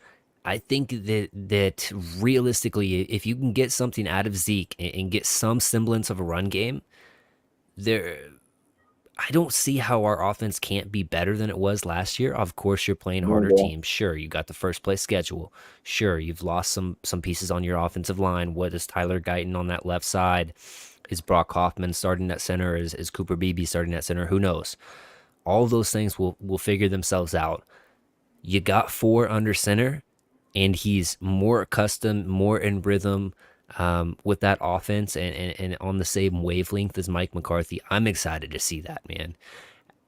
I think that realistically, if you can get something out of Zeke and get some semblance of a run game, I don't see how our offense can't be better than it was last year. Of course, you're playing harder teams. Sure, you got the first place schedule. Sure, you've lost some pieces on your offensive line. What is Tyler Guyton on that left side? Is Brock Hoffman starting at center? Is Cooper Beebe starting at center? Who knows? All of those things will figure themselves out. You got 4 under center, and he's more accustomed, more in rhythm with that offense and on the same wavelength as Mike McCarthy. I'm excited to see that, man.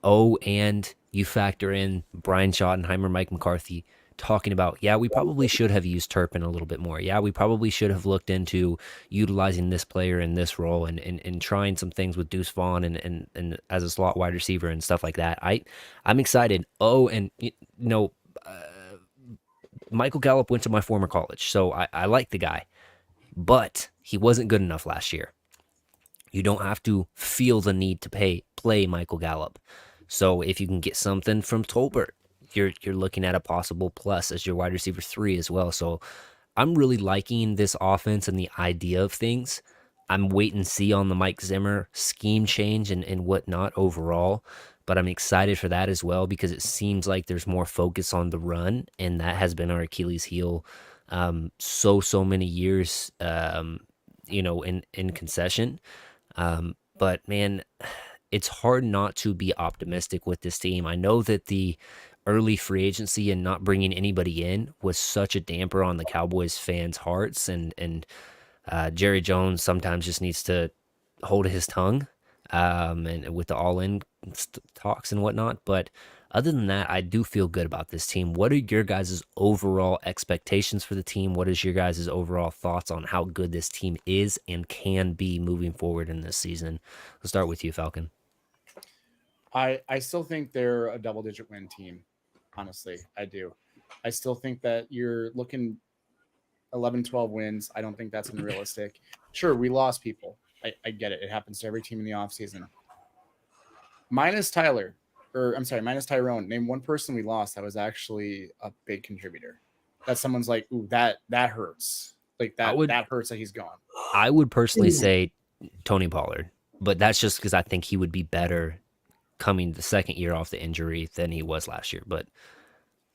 Oh, and you factor in Brian Schottenheimer, Mike McCarthy talking about, yeah, we probably should have used Turpin a little bit more. Yeah, we probably should have looked into utilizing this player in this role and trying some things with Deuce Vaughn and as a slot wide receiver and stuff like that. I'm excited. Oh, and Michael Gallup went to my former college, so I like the guy, but he wasn't good enough last year. You don't have to feel the need to play Michael Gallup. So if you can get something from Tolbert, you're looking at a possible plus as your wide receiver 3 as well. So I'm really liking this offense and the idea of things. I'm wait and see on the Mike Zimmer scheme change and whatnot overall, but I'm excited for that as well because it seems like there's more focus on the run, and that has been our Achilles heel so many years, in concession. But man, it's hard not to be optimistic with this team. I know that the early free agency and not bringing anybody in was such a damper on the Cowboys fans' hearts, and Jerry Jones sometimes just needs to hold his tongue, and with the all-in talks and whatnot. But other than that, I do feel good about this team. What are your guys' overall expectations for the team? What is your guys' overall thoughts on how good this team is and can be moving forward in this season? Let's start with you, Falcon. I still think they're a double-digit win team. Honestly, I do. I still think that you're looking 11, 12 wins. I don't think that's unrealistic. Sure, we lost people. I get it. It happens to every team in the offseason. Minus Tyrone. Name one person we lost that was actually a big contributor. That someone's like, ooh, that hurts. Like that hurts that he's gone. I would personally say Tony Pollard, but that's just because I think he would be better coming the second year off the injury than he was last year. But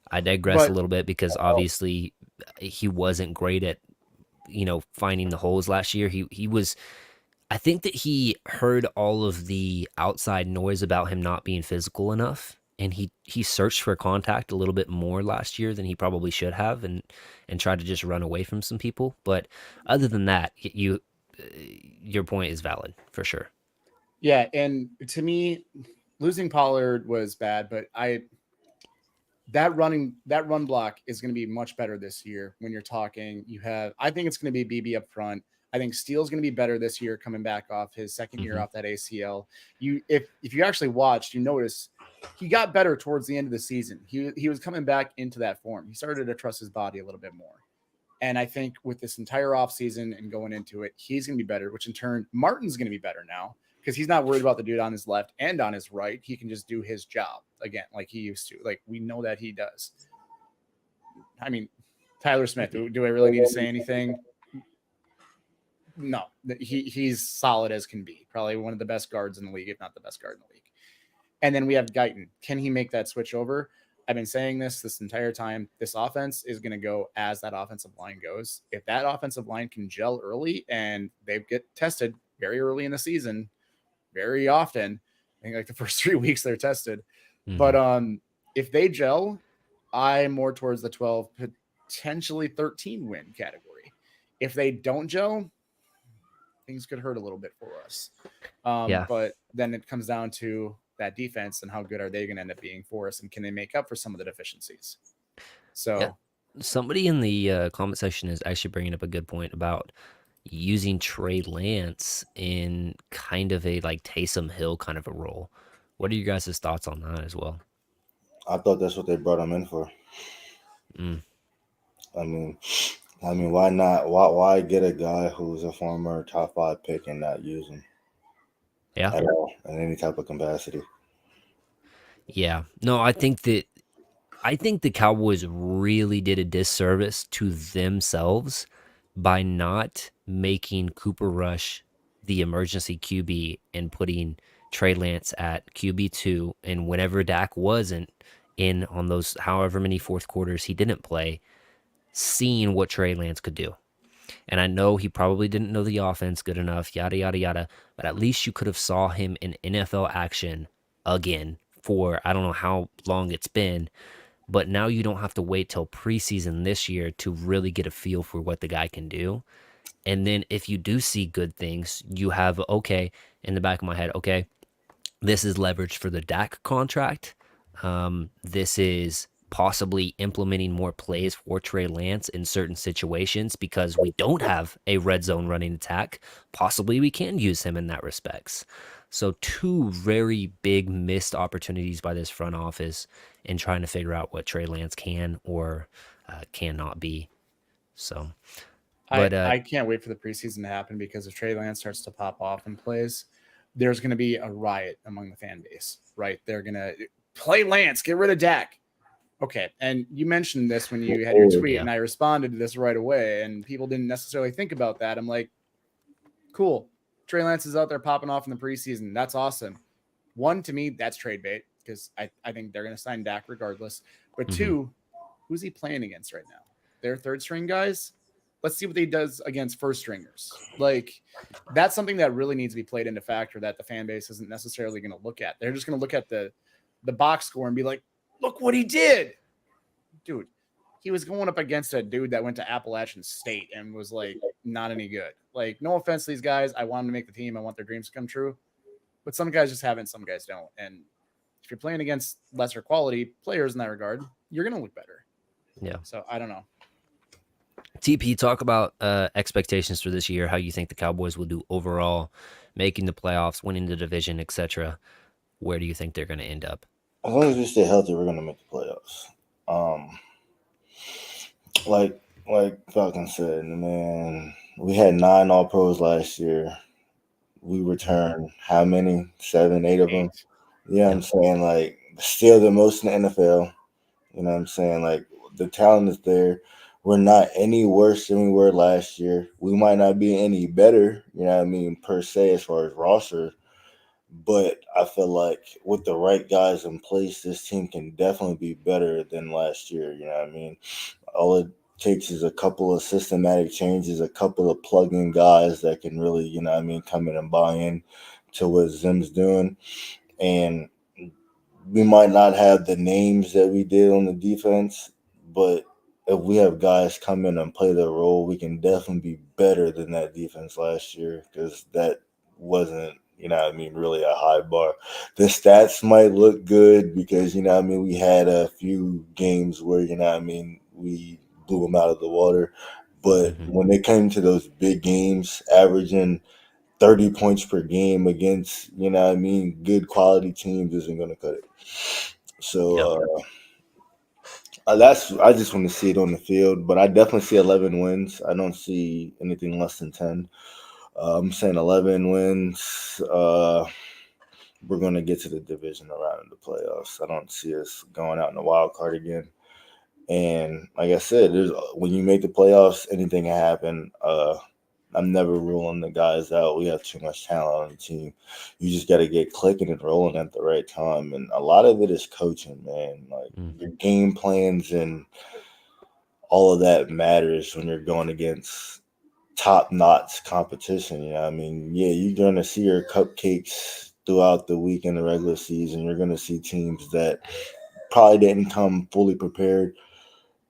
I digress a little bit because obviously he wasn't great at finding the holes last year. He was. I think that he heard all of the outside noise about him not being physical enough, and he searched for contact a little bit more last year than he probably should have, and tried to just run away from some people. But other than that, your point is valid for sure. Yeah, and to me, losing Pollard was bad, but that run block is going to be much better this year. When you're talking, I think it's going to be BB up front. I think Steele's going to be better this year, coming back off his second year off that ACL. If you actually watched, you notice he got better towards the end of the season. He was coming back into that form. He started to trust his body a little bit more. And I think with this entire offseason and going into it, he's going to be better, which in turn, Martin's going to be better now because he's not worried about the dude on his left and on his right. He can just do his job again like he used to. Like, we know that he does. I mean, Tyler Smith, do I really need to say anything? No, he's solid as can be. Probably one of the best guards in the league, if not the best guard in the league. And then we have Guyton. Can he make that switch over? I've been saying this entire time. This offense is going to go as that offensive line goes. If that offensive line can gel early and they get tested very early in the season, very often, I think like the first 3 weeks they're tested. But if they gel, I'm more towards the 12, potentially 13 win category. If they don't gel, things could hurt a little bit for us. Yeah. But then it comes down to that defense and how good are they going to end up being for us, and can they make up for some of the deficiencies? So Yeah. Somebody in the comment section is actually bringing up a good point about using Trey Lance in kind of a like Taysom Hill kind of a role. What are you guys' thoughts on that as well? I thought that's what they brought him in for. Mm. I mean, why not? Why get a guy who's a former top 5 pick and not use him Yeah. at all in any type of capacity? Yeah. No, I think the Cowboys really did a disservice to themselves by not making Cooper Rush the emergency QB and putting Trey Lance at QB2. And whenever Dak wasn't in on those however many fourth quarters he didn't play, seeing what Trey Lance could do. And I know he probably didn't know the offense good enough, yada, yada, yada. But at least you could have saw him in NFL action again for I don't know how long it's been. But now you don't have to wait till preseason this year to really get a feel for what the guy can do. And then if you do see good things, you have, okay, in the back of my head, okay, this is leverage for the Dak contract. This is possibly implementing more plays for Trey Lance in certain situations because we don't have a red zone running attack. Possibly we can use him in that respects. So 2 very big missed opportunities by this front office in trying to figure out what Trey Lance can or cannot be. So, but I can't wait for the preseason to happen, because if Trey Lance starts to pop off and plays, there's going to be a riot among the fan base, right? They're going to play Lance, get rid of Dak. Okay. And you mentioned this when you had your tweet, yeah. and I responded to this right away, and people didn't necessarily think about that. I'm like, cool. Trey Lance is out there popping off in the preseason. That's awesome. One, to me, that's trade bait, because I think they're going to sign Dak regardless. But 2, who's he playing against right now? Their third string guys? Let's see what he does against first stringers. Like, that's something that really needs to be played into factor that the fan base isn't necessarily going to look at. They're just going to look at the box score and be like, look what he did. Dude, he was going up against a dude that went to Appalachian State and was like not any good. Like, no offense to these guys. I want them to make the team. I want their dreams to come true. But some guys just haven't, some guys don't. And if you're playing against lesser quality players in that regard, you're going to look better. Yeah. So I don't know. TP, talk about expectations for this year, how you think the Cowboys will do overall, making the playoffs, winning the division, etc. Where do you think they're going to end up? As long as we stay healthy, we're going to make the playoffs. Like Falcon said, man, we had 9 All-Pros last year. We returned how many? 7, 8 of them. You know what I'm saying? Like, still the most in the NFL. You know what I'm saying? Like, the talent is there. We're not any worse than we were last year. We might not be any better, you know what I mean, per se, as far as roster. But I feel like with the right guys in place, this team can definitely be better than last year. You know what I mean? All it takes is a couple of systematic changes, a couple of plug-in guys that can really, you know what I mean, come in and buy in to what Zim's doing. And we might not have the names that we did on the defense, but if we have guys come in and play their role, we can definitely be better than that defense last year, because that wasn't, you know what I mean, really a high bar. The stats might look good because, you know what I mean, we had a few games where, you know what I mean, we blew them out of the water. But when it came to those big games, averaging 30 points per game against, you know what I mean, good quality teams isn't going to cut it. So I just want to see it on the field, but I definitely see 11 wins. I don't see anything less than 10. I'm saying 11 wins. We're going to get to the division round in the playoffs. I don't see us going out in the wild card again. And like I said, when you make the playoffs, anything can happen. I'm never ruling the guys out. We have too much talent on the team. You just got to get clicking and rolling at the right time. And a lot of it is coaching, man. Like your game plans and all of that matters when you're going against top-notch competition. You know what I mean? Yeah, you're going to see your cupcakes throughout the week in the regular season. You're going to see teams that probably didn't come fully prepared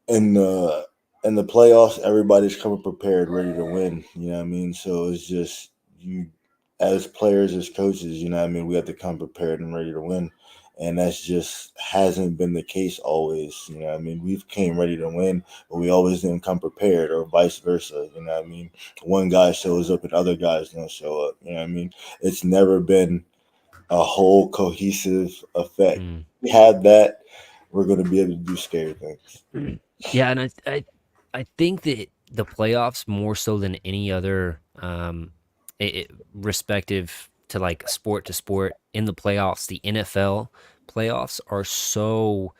in the playoffs. Everybody's coming prepared, ready to win. You know what I mean? So it's just you as players, as coaches, you know what I mean, we have to come prepared and ready to win. And that's just hasn't been the case always. You know what I mean? We've came ready to win, but we always didn't come prepared, or vice versa. You know what I mean? One guy shows up and other guys don't show up. You know what I mean? It's never been a whole cohesive effect. We have that, we're going to be able to do scary things. Yeah, and I think that the playoffs more so than any other respective to like sport to sport in the playoffs, the NFL playoffs are so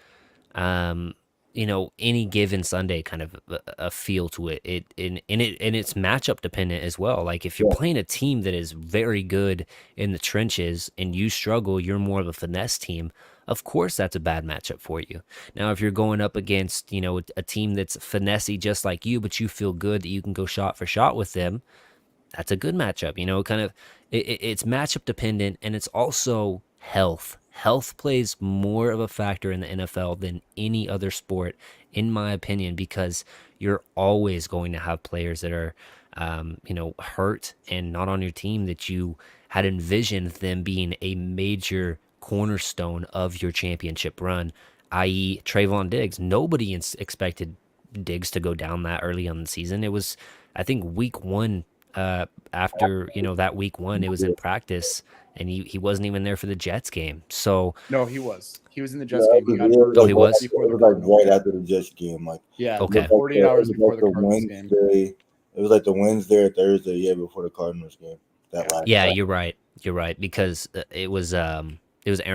any given Sunday kind of a feel to it. And it's matchup dependent as well. Like if you're playing a team that is very good in the trenches and you struggle, you're more of a finesse team. Of course, that's a bad matchup for you. Now, if you're going up against, a team that's finessey just like you, but you feel good that you can go shot for shot with them, that's a good matchup. Kind of it's matchup dependent, and it's also health. Health plays more of a factor in the NFL than any other sport, in my opinion, because you're always going to have players that are, hurt and not on your team that you had envisioned them being a major cornerstone of your championship run, i.e., Trayvon Diggs. Nobody expected Diggs to go down that early on the season. It was, I think, week one. After that week one, it was in practice, and he wasn't even there for the Jets game. So no, he was in the Jets game. He got hurt. Oh, he was? Before the like Cardinals right game. after the Jets game. Like Okay. 48 hours before the Cardinals game. It was like the Wednesday or Thursday, before the Cardinals game. Yeah, you're right. You're right, because it was Aaron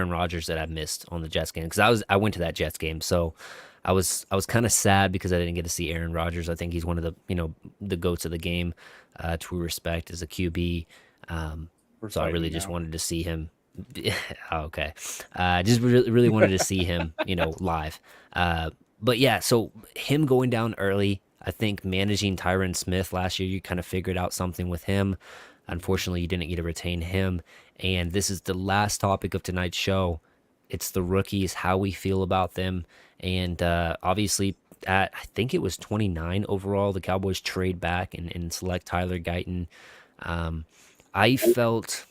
Rodgers that I missed on the Jets game, because I went to that Jets game, so I was kind of sad because I didn't get to see Aaron Rodgers. I think he's one of the goats of the game, to respect as a QB. So I really just wanted to see him. Okay, just really wanted to see him, live. But yeah, so him going down early, I think managing Tyron Smith last year, you kind of figured out something with him. Unfortunately, you didn't get to retain him. And this is the last topic of tonight's show. It's the rookies, how we feel about them. And obviously, I think it was 29 overall, the Cowboys trade back and select Tyler Guyton. I felt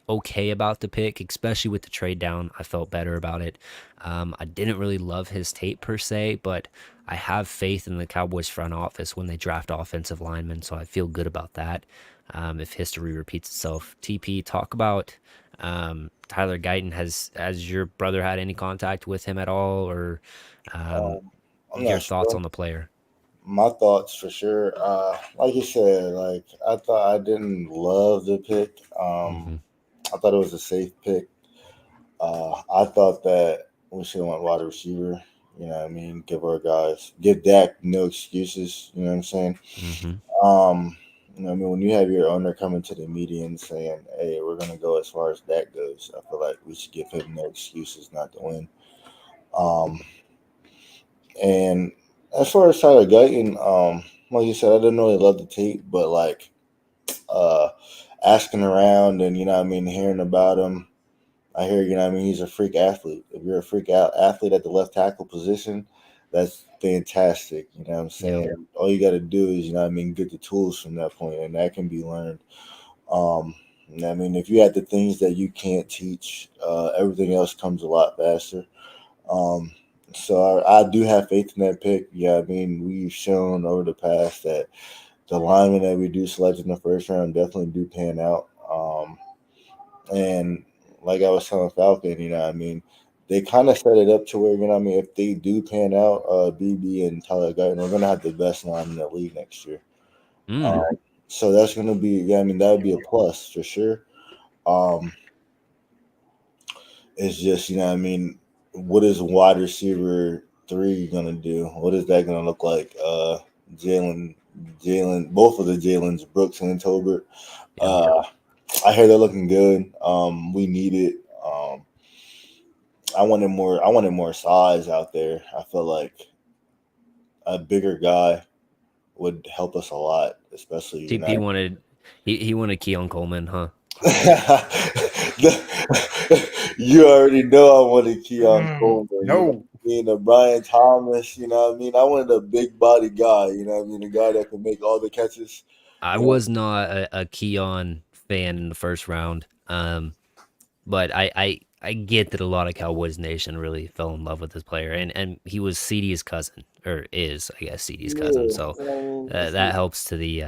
okay about the pick, especially with the trade down. I felt better about it. I didn't really love his tape per se, but I have faith in the Cowboys front office when they draft offensive linemen, so I feel good about that. If history repeats itself. TP, talk about Tyler Guyton. Has your brother had any contact with him at all, or your thoughts on the player? My thoughts for sure. Like you said, like I thought I didn't love the pick. I thought it was a safe pick. I thought that we should have went wide receiver. You know what I mean? Give Dak no excuses. You know what I'm saying? You know what I mean? When you have your owner coming to the media and saying, hey, we're going to go as far as Dak goes, I feel like we should give him no excuses not to win. And as far as Tyler Guyton, like you said, I didn't really love the tape, but like asking around and, you know what I mean, hearing about him, I hear, you know what I mean, he's a freak athlete. If you're a freak athlete at the left tackle position, that's fantastic. You know what I'm saying? Yeah. All you got to do is, you know what I mean, get the tools from that point, and that can be learned. You know what I mean, if you have the things that you can't teach, everything else comes a lot faster. So I do have faith in that pick. Yeah, I mean, we've shown over the past that the linemen that we do select in the first round definitely do pan out. And like I was telling Falkkon, you know what I mean, they kind of set it up to where, you know what I mean, if they do pan out, BB and Tyler Guyton, we're going to have the best line in the league next year. So that's going to be, yeah, I mean, that would be a plus for sure. It's just, you know what I mean, what is wide receiver 3 going to do? What is that going to look like? Jalen both of the Jalen's, Brooks and Tolbert. Yeah. I hear they're looking good. We need it. I wanted more. I wanted more size out there. I feel like a bigger guy would help us a lot, especially TP wanted he wanted Keon Coleman, huh? You already know I wanted Keon Coleman. No. Brian Thomas. You know what I mean? I wanted a big body guy. You know what I mean? A guy that can make all the catches. I was not a Keon fan in the first round, but I get that a lot of Cowboys Nation really fell in love with this player, and he was CD's cousin, or is, I guess, CD's cousin, so that helps to the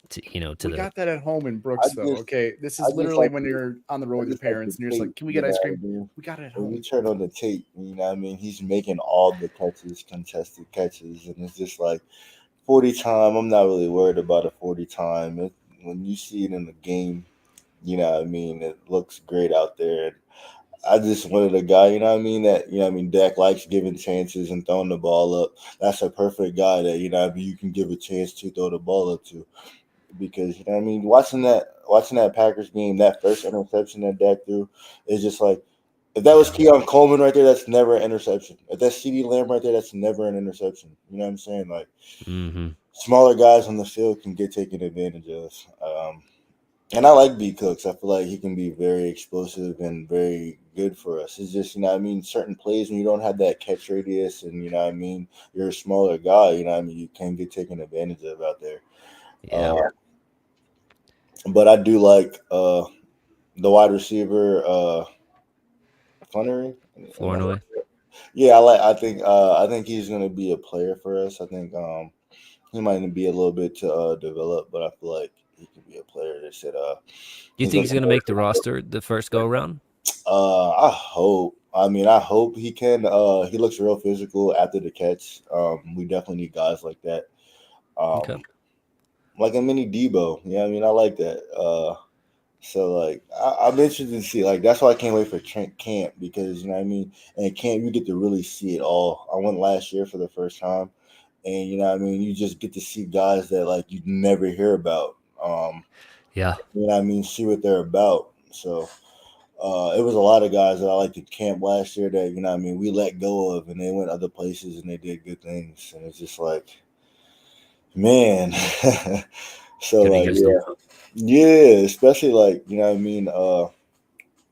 to We the got that at home in I Brooks, though. just, Okay, this I is just literally like when you're on the road I with your just like the parents and you're just like, tape. "Can we You get know ice what I cream?" mean? We got it at When home. you turn on the tape, you know what I mean? He's making all the catches, contested catches, and it's just like 40 time. I'm not really worried about a 40 time. When you see it in the game, you know what I mean? It looks great out there. And I just wanted a guy, you know what I mean? That, you know what I mean? Dak likes giving chances and throwing the ball up. That's a perfect guy that, you know what I mean? You can give a chance to throw the ball up to. Because, you know what I mean? Watching that Packers game, that first interception that Dak threw, is just like, if that was Keon Coleman right there, that's never an interception. If that's CD Lamb right there, that's never an interception. You know what I'm saying? Like, smaller guys on the field can get taken advantage of. And I like B Cooks. I feel like he can be very explosive and very good for us. It's just, you know what I mean, certain plays when you don't have that catch radius and, you know what I mean, you're a smaller guy, you know what I mean, you can get taken advantage of out there. yeah. But I do like the wide receiver, Flannery. Flournoy. Yeah, I think he's gonna be a player for us. I think he might be a little bit to develop, but I feel like he could be a player. They said Do you he's think he's looking. gonna make the roster the first go around? I hope. I mean, I hope he can. He looks real physical after the catch. We definitely need guys like that. Okay. Like a mini Debo. Yeah, I mean, I like that. So like, I'm interested to see. Like, that's why I can't wait for camp because you know what I mean. And camp, you get to really see it all. I went last year for the first time, and you know what I mean. You just get to see guys that like you never hear about. Yeah. You know what I mean. See what they're about. So. It was a lot of guys that I liked at camp last year that, you know what I mean, we let go of and they went other places and they did good things. And it's just like, man. So, Gonna like, use them. yeah, especially like, you know what I mean?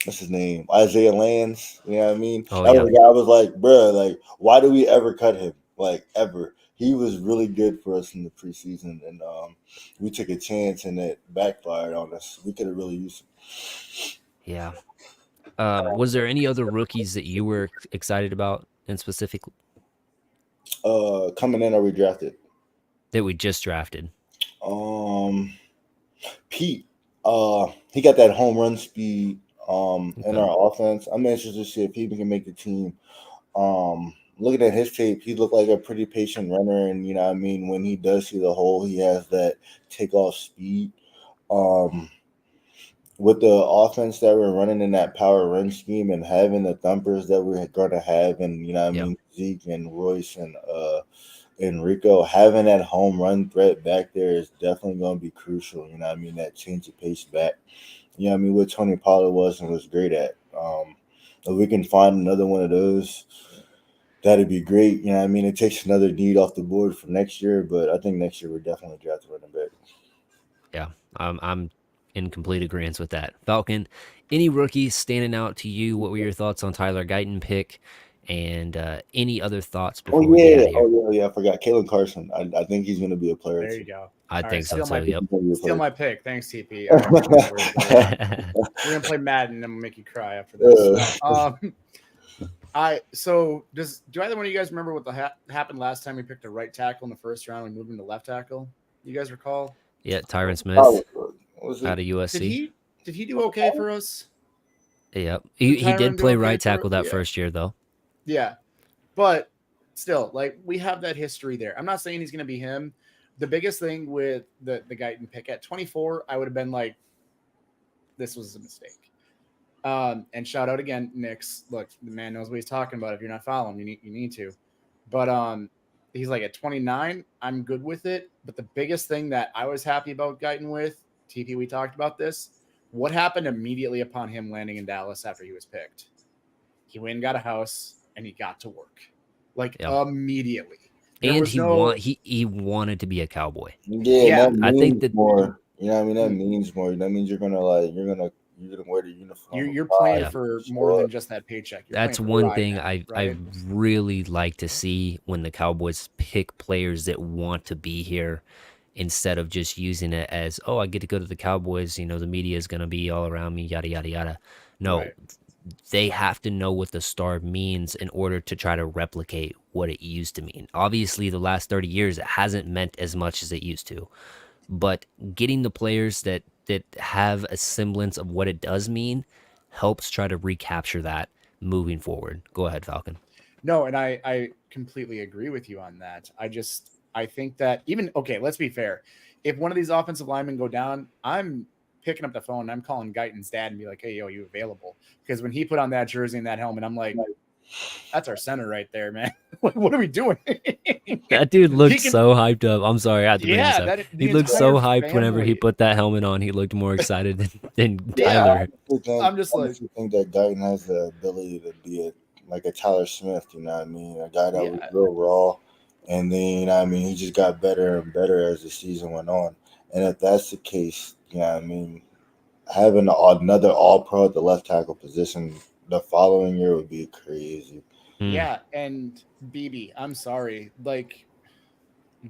What's his name? Isaiah Lands. You know what I mean? Oh That yeah. was a guy I was like, bruh, like, why do we ever cut him? Like, ever. He was really good for us in the preseason. And we took a chance and it backfired on us. We could have really used him. Yeah. Was there any other rookies that you were excited about in specific Coming in or we drafted? that we just drafted? Pete, he got that home run speed in Okay. our offense. I'm interested to see if he can make the team. Looking at his tape, he looked like a pretty patient runner, and you know what I mean, when he does see the hole, he has that takeoff speed. Um, with the offense that we're running in that power run scheme and having the thumpers that we're going to have, and you know what I Yep. mean, Zeke and Royce and Enrico, having that home run threat back there is definitely going to be crucial. You know what I mean? That change of pace back. You know what I mean? What Tony Pollard was and was great at. If we can find another one of those, that'd be great. You know what I mean? It takes another need off the board for next year, but I think next year we're definitely drafting running back. Yeah. I'm in complete agreement with that. Falcon, any rookies standing out to you? What were your thoughts on Tyler Guyton pick? And any other thoughts Oh before we get yeah, out of here? I forgot. Kalen Carson. I think he's going to be a player There you too. go. I All think right, so too. Yep. steal my pick. Thanks, TP. We're gonna play Madden and I'm gonna make you cry after this. Do either one of you guys remember what happened last time we picked a right tackle in the first round and moved him to left tackle? You guys recall? Yeah, Tyron Smith Was out it? of USC. Did he do okay for us? Yep. Did He Tyron did do play okay right for tackle that yeah. first year though. Yeah. But still, like we have that history there. I'm not saying he's gonna be him. The biggest thing with the Guyton pick at 24, I would have been like, this was a mistake. And shout out again, Nix. Look, the man knows what he's talking about. If you're not following, you need to. But he's like at 29. I'm good with it. But the biggest thing that I was happy about Guyton with, TP, we talked about this. What happened immediately upon him landing in Dallas after he was picked? He went and got a house and he got to work. Like immediately. There And was no he wanted to be a Cowboy. Yeah, that I think means that more. You know what I mean? That means more. That means you're gonna wear the uniform. you're playing Yeah. for more than just that paycheck. You're That's playing for one pride thing now, I right? really like to see when the Cowboys pick players that want to be here instead of just using it as, oh, I get to go to the Cowboys, you know, the media is going to be all around me, yada yada yada. No, Right. they have to know what the star means in order to try to replicate what it used to mean. Obviously, the last 30 years it hasn't meant as much as it used to. But getting the players that have a semblance of what it does mean helps try to recapture that moving forward. Go ahead, Falcon. No, and I completely agree with you on that. I think that even okay, let's be fair. If one of these offensive linemen go down, I'm picking up the phone and I'm calling Guyton's dad and be like, "Hey, yo, you available?" Because when he put on that jersey and that helmet, I'm like, "That's our center right there, man. What are we doing?" That dude looked can- so hyped up. I'm sorry, I had to bring this Yeah, up. that He the looked so entire hyped whenever he family. put that helmet on. He looked more excited than Yeah. Tyler. I'm just like- I think that Guyton has the ability to be like a Tyler Smith. You know what I mean? A guy that was Yeah. real raw, and then you know what I mean, he just got better and better as the season went on. And if that's the case, you know what I mean, having another All Pro at the left tackle position the following year would be crazy. Yeah, and BB, I'm sorry. Like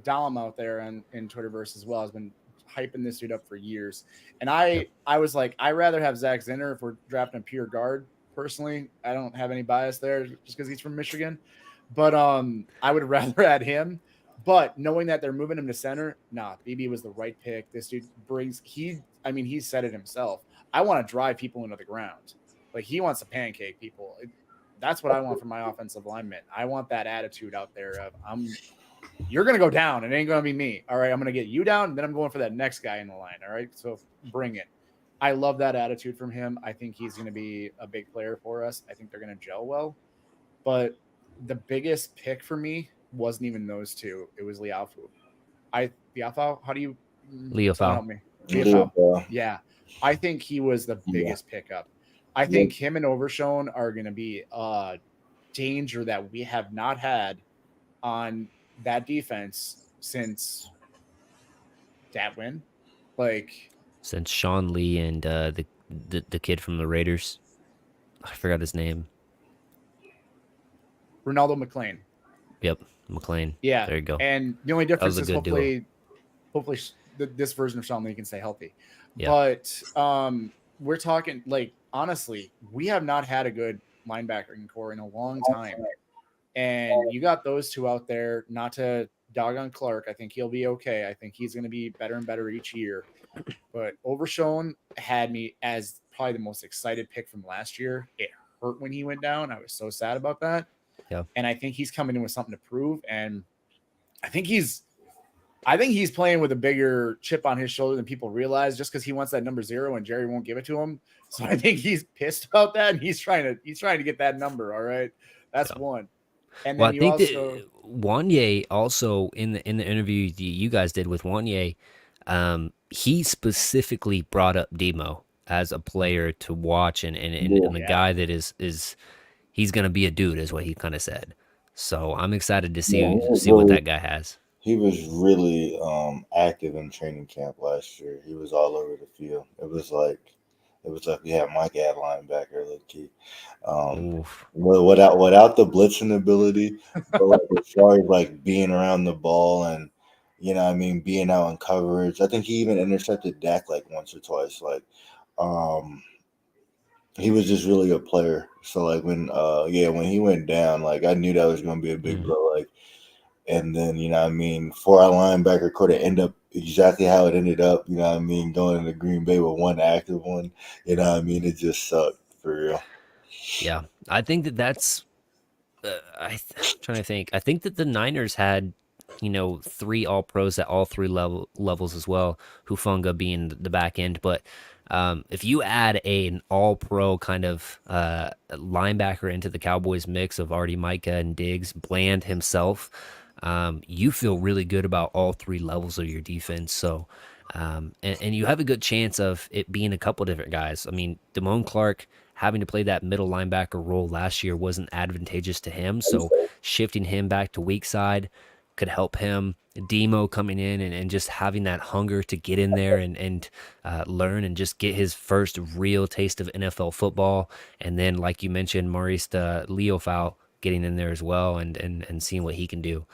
Dom out there in Twitterverse as well has been hyping this dude up for years. And I was like, I'd rather have Zach Zinner if we're drafting a pure guard. Personally, I don't have any bias there just because he's from Michigan. But I would rather add him. But knowing that they're moving him to center, nah, BB was the right pick. This dude he said it himself. I want to drive people into the ground. Like he wants to pancake people. That's what I want from my offensive lineman. I want that attitude out there of you're going to go down. It ain't going to be me. All right. I'm going to get you down. And then I'm going for that next guy in the line. All right. So bring it. I love that attitude from him. I think he's going to be a big player for us. I think they're going to gel well. But the biggest pick for me wasn't even those two. It was Liafu. Liafu, how do you Liafu. help me? Liafu. Yeah. I think he was the biggest pickup. I think him and Overshown are going to be a danger that we have not had on that defense since that win. Like since Sean Lee and the kid from the Raiders. I forgot his name. Ronaldo McLean. Yep, McLean. Yeah. There you go. And the only difference is hopefully this version of Sean Lee can stay healthy. Yeah. But we're talking like honestly, we have not had a good linebacking core in a long time. And you got those two out there, not to dog on Clark. I think he'll be okay. I think he's going to be better and better each year. But Overshown had me as probably the most excited pick from last year. It hurt when he went down. I was so sad about that. Yeah. And I think he's coming in with something to prove. And I think he's playing with a bigger chip on his shoulder than people realize just because he wants that number 0 and Jerry won't give it to him. So I think he's pissed about that. And he's trying to get that number. All right. That's one. And then I think that Wanye also in the interview you guys did with Wanye, he specifically brought up Demo as a player to watch and the guy that is he's gonna be a dude is what he kind of said. So I'm excited to see what that guy has. He was really active in training camp last year. He was all over the field. It was like we had Mike at linebacker, low key. Without the blitzing ability, but like as far as like being around the ball and you know, what I mean, being out in coverage. I think he even intercepted Dak like once or twice. Like, he was just really a player. So like when he went down, like I knew that was going to be a big blow. Like, and then you know, what I mean, for our linebacker core to end up exactly how it ended up, you know what I mean, going into Green Bay with one active one, you know what I mean, it just sucked for real. Yeah, I think that's. I'm trying to think. I think that the Niners had, 3 All Pros at all 3 levels as well. Hufanga being the back end, but if you add an All Pro kind of linebacker into the Cowboys mix of Artie Micah and Diggs, Bland himself. you feel really good about all three levels of your defense. So, and you have a good chance of it being a couple different guys. I mean, Damone Clark having to play that middle linebacker role last year wasn't advantageous to him. So shifting him back to weak side could help him. Demo coming in and just having that hunger to get in there and learn and just get his first real taste of NFL football. And then, like you mentioned, Maurice Leofau getting in there as well and seeing what he can do.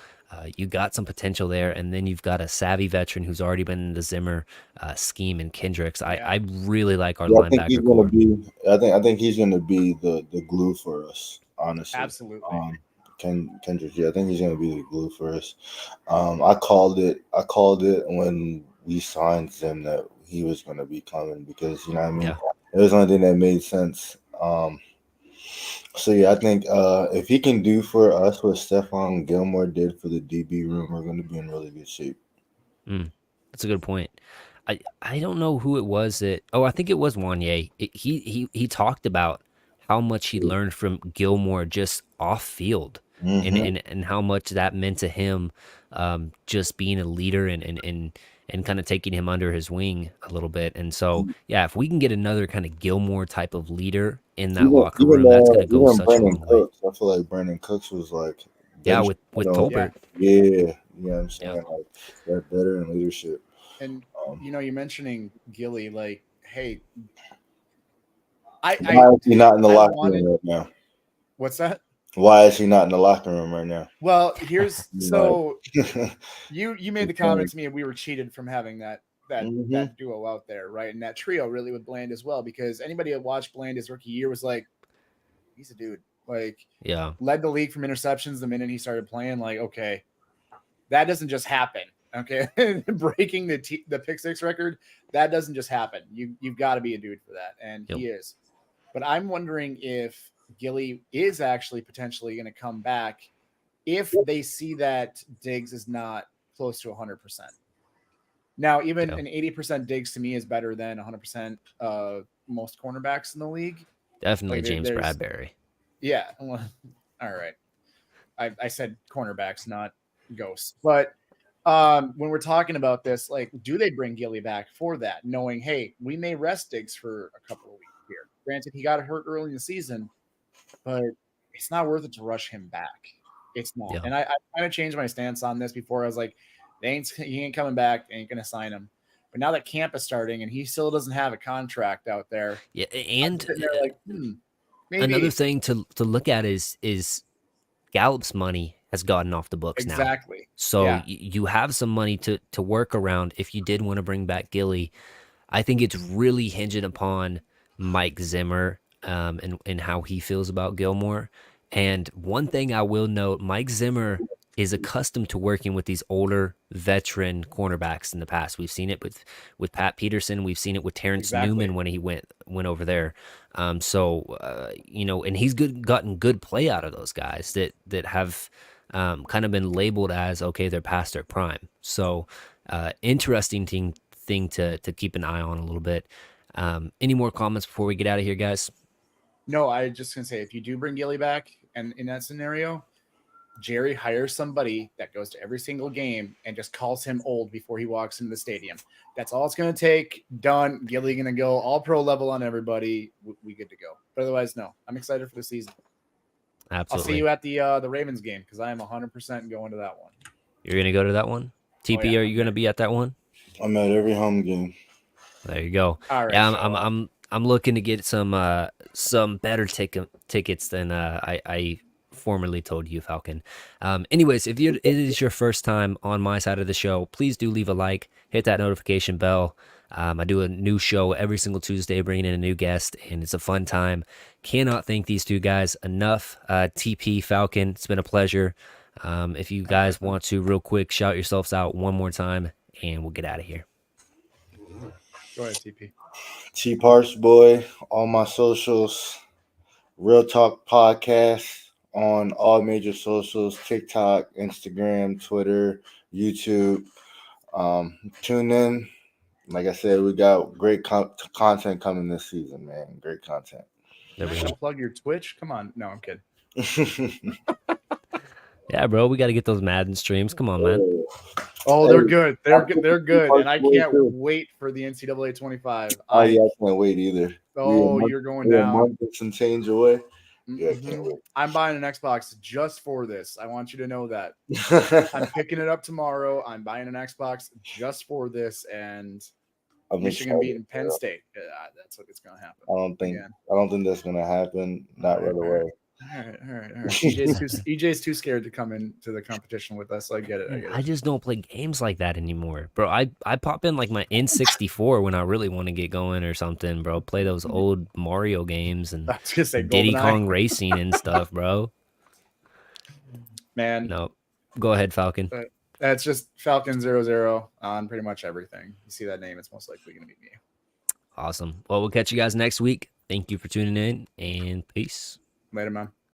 You got some potential there, and then you've got a savvy veteran who's already been in the Zimmer scheme in Kendricks. I really like our I think he's linebacker gonna core. be. I think he's gonna be the glue for us. Honestly, Absolutely. Kendrick. Yeah, I think he's gonna be the glue for us. I called it. I called it when we signed him that he was gonna be coming because you know what I mean. Yeah. It was the only thing that made sense. So yeah, I think if he can do for us what Stephon Gilmore did for the DB room, we're going to be in really good shape. That's a good point. I don't know who it was that. Oh, I think it was Wanye. He talked about how much he learned from Gilmore just off field, Mm-hmm. and how much that meant to him, just being a leader and kind of taking him under his wing a little bit. And so, yeah, if we can get another kind of Gilmore type of leader in that locker room, that's going to go Even such a Brandon long way. Cooks, I feel like Brandon Cooks was like Yeah, bench. with Yeah. Tolbert. Yeah, you know what I'm Yeah. saying? Like that better in leadership. And Um, you're mentioning Gilly, like, hey, why I is he not in the I locker wanted room right now? what's that? Why is he not in the locker room right now? Well, here's Like, so you made the comment to me and we were cheated from having mm-hmm. that duo out there, right? And that trio really with Bland as well, because anybody that watched Bland his rookie year was like, he's a dude. Like, Yeah. led the league from interceptions the minute he started playing. Like, okay, that doesn't just happen. Okay, breaking the pick six record, that doesn't just happen. You've got to be a dude for that, and Yep. he is. But I'm wondering if Gilly is actually potentially going to come back if they see that Diggs is not close to 100%. Now, even Yeah. an 80% Diggs to me is better than 100% most cornerbacks in the league. Definitely Like James there's, Bradbury. yeah. Well, all right. I said cornerbacks, not ghosts. But when we're talking about this, like, do they bring Gilly back for that, knowing, hey, we may rest Diggs for a couple of weeks here? Granted, he got hurt early in the season, but it's not worth it to rush him back. It's not. Yeah. And I kind of changed my stance on this before. I was like, he ain't coming back. They ain't going to sign him. But now that camp is starting and he still doesn't have a contract out there, Yeah, I'm and sitting there like, maybe. another thing to look at is Gallup's money has gotten off the books now. Exactly. So Yeah. you have some money to work around if you did want to bring back Gilly. I think it's really hinging upon Mike Zimmer and how he feels about Gilmore. And one thing I will note, Mike Zimmer is accustomed to working with these older veteran cornerbacks in the past. We've seen it with Pat Peterson. We've seen it with Terrence Exactly. Newman when he went over there. And he's gotten good play out of those guys that have kind of been labeled as, okay, they're past their prime. So interesting thing to keep an eye on a little bit. Any more comments before we get out of here, guys? No, I just gonna say, if you do bring Gilly back, and in that scenario, Jerry hires somebody that goes to every single game and just calls him old before he walks into the stadium. That's all it's going to take. Done. Gilly going to go all pro level on everybody. We good to go. But otherwise, no. I'm excited for the season. Absolutely. I'll see you at the Ravens game because I am 100% going to that one. You're going to go to that one? TP, Oh, yeah, are you going to be at that one? I'm at every home game. There you go. All right. Yeah, I'm looking to get some better tickets than I formerly told you, Falcon. Anyways, if it is your first time on my side of the show, please do leave a like, hit that notification bell. I do a new show every single Tuesday, bringing in a new guest, and it's a fun time. Cannot thank these two guys enough. TP, Falcon, it's been a pleasure. If you guys want to, real quick, shout yourselves out one more time, and we'll get out of here. Go ahead, TP. T Parts Boy, all my socials, Real Talk Podcast on all major socials, TikTok, Instagram, Twitter, YouTube. Tune in. Like I said, we got great content coming this season, man. Great content. There we You go. plug your Twitch? Come on. No, I'm kidding. Yeah, bro, we got to get those Madden streams. Come on, man. Oh, they're good. They're good, and I can't Too. wait for the NCAA 25. Oh yeah, I can't wait either. You're going down. A month and some change away. Yeah, I can't wait. I'm buying an Xbox just for this. I want you to know that. I'm picking it up tomorrow. I'm buying an Xbox just for this, and Michigan beating Penn State. That's what it's going to happen. I don't think that's going to happen. Not right away. All right. EJ's too scared to come into the competition with us. So I get it. I just don't play games like that anymore, bro. I pop in like my N64 when I really want to get going or something, bro. Play those old Mario games and Diddy Kong Racing and stuff, bro. Man, no, go ahead, Falcon. That's just Falkkon00 on pretty much everything. You see that name, it's most likely going to be me. Awesome. Well, we'll catch you guys next week. Thank you for tuning in, and peace. Later, man.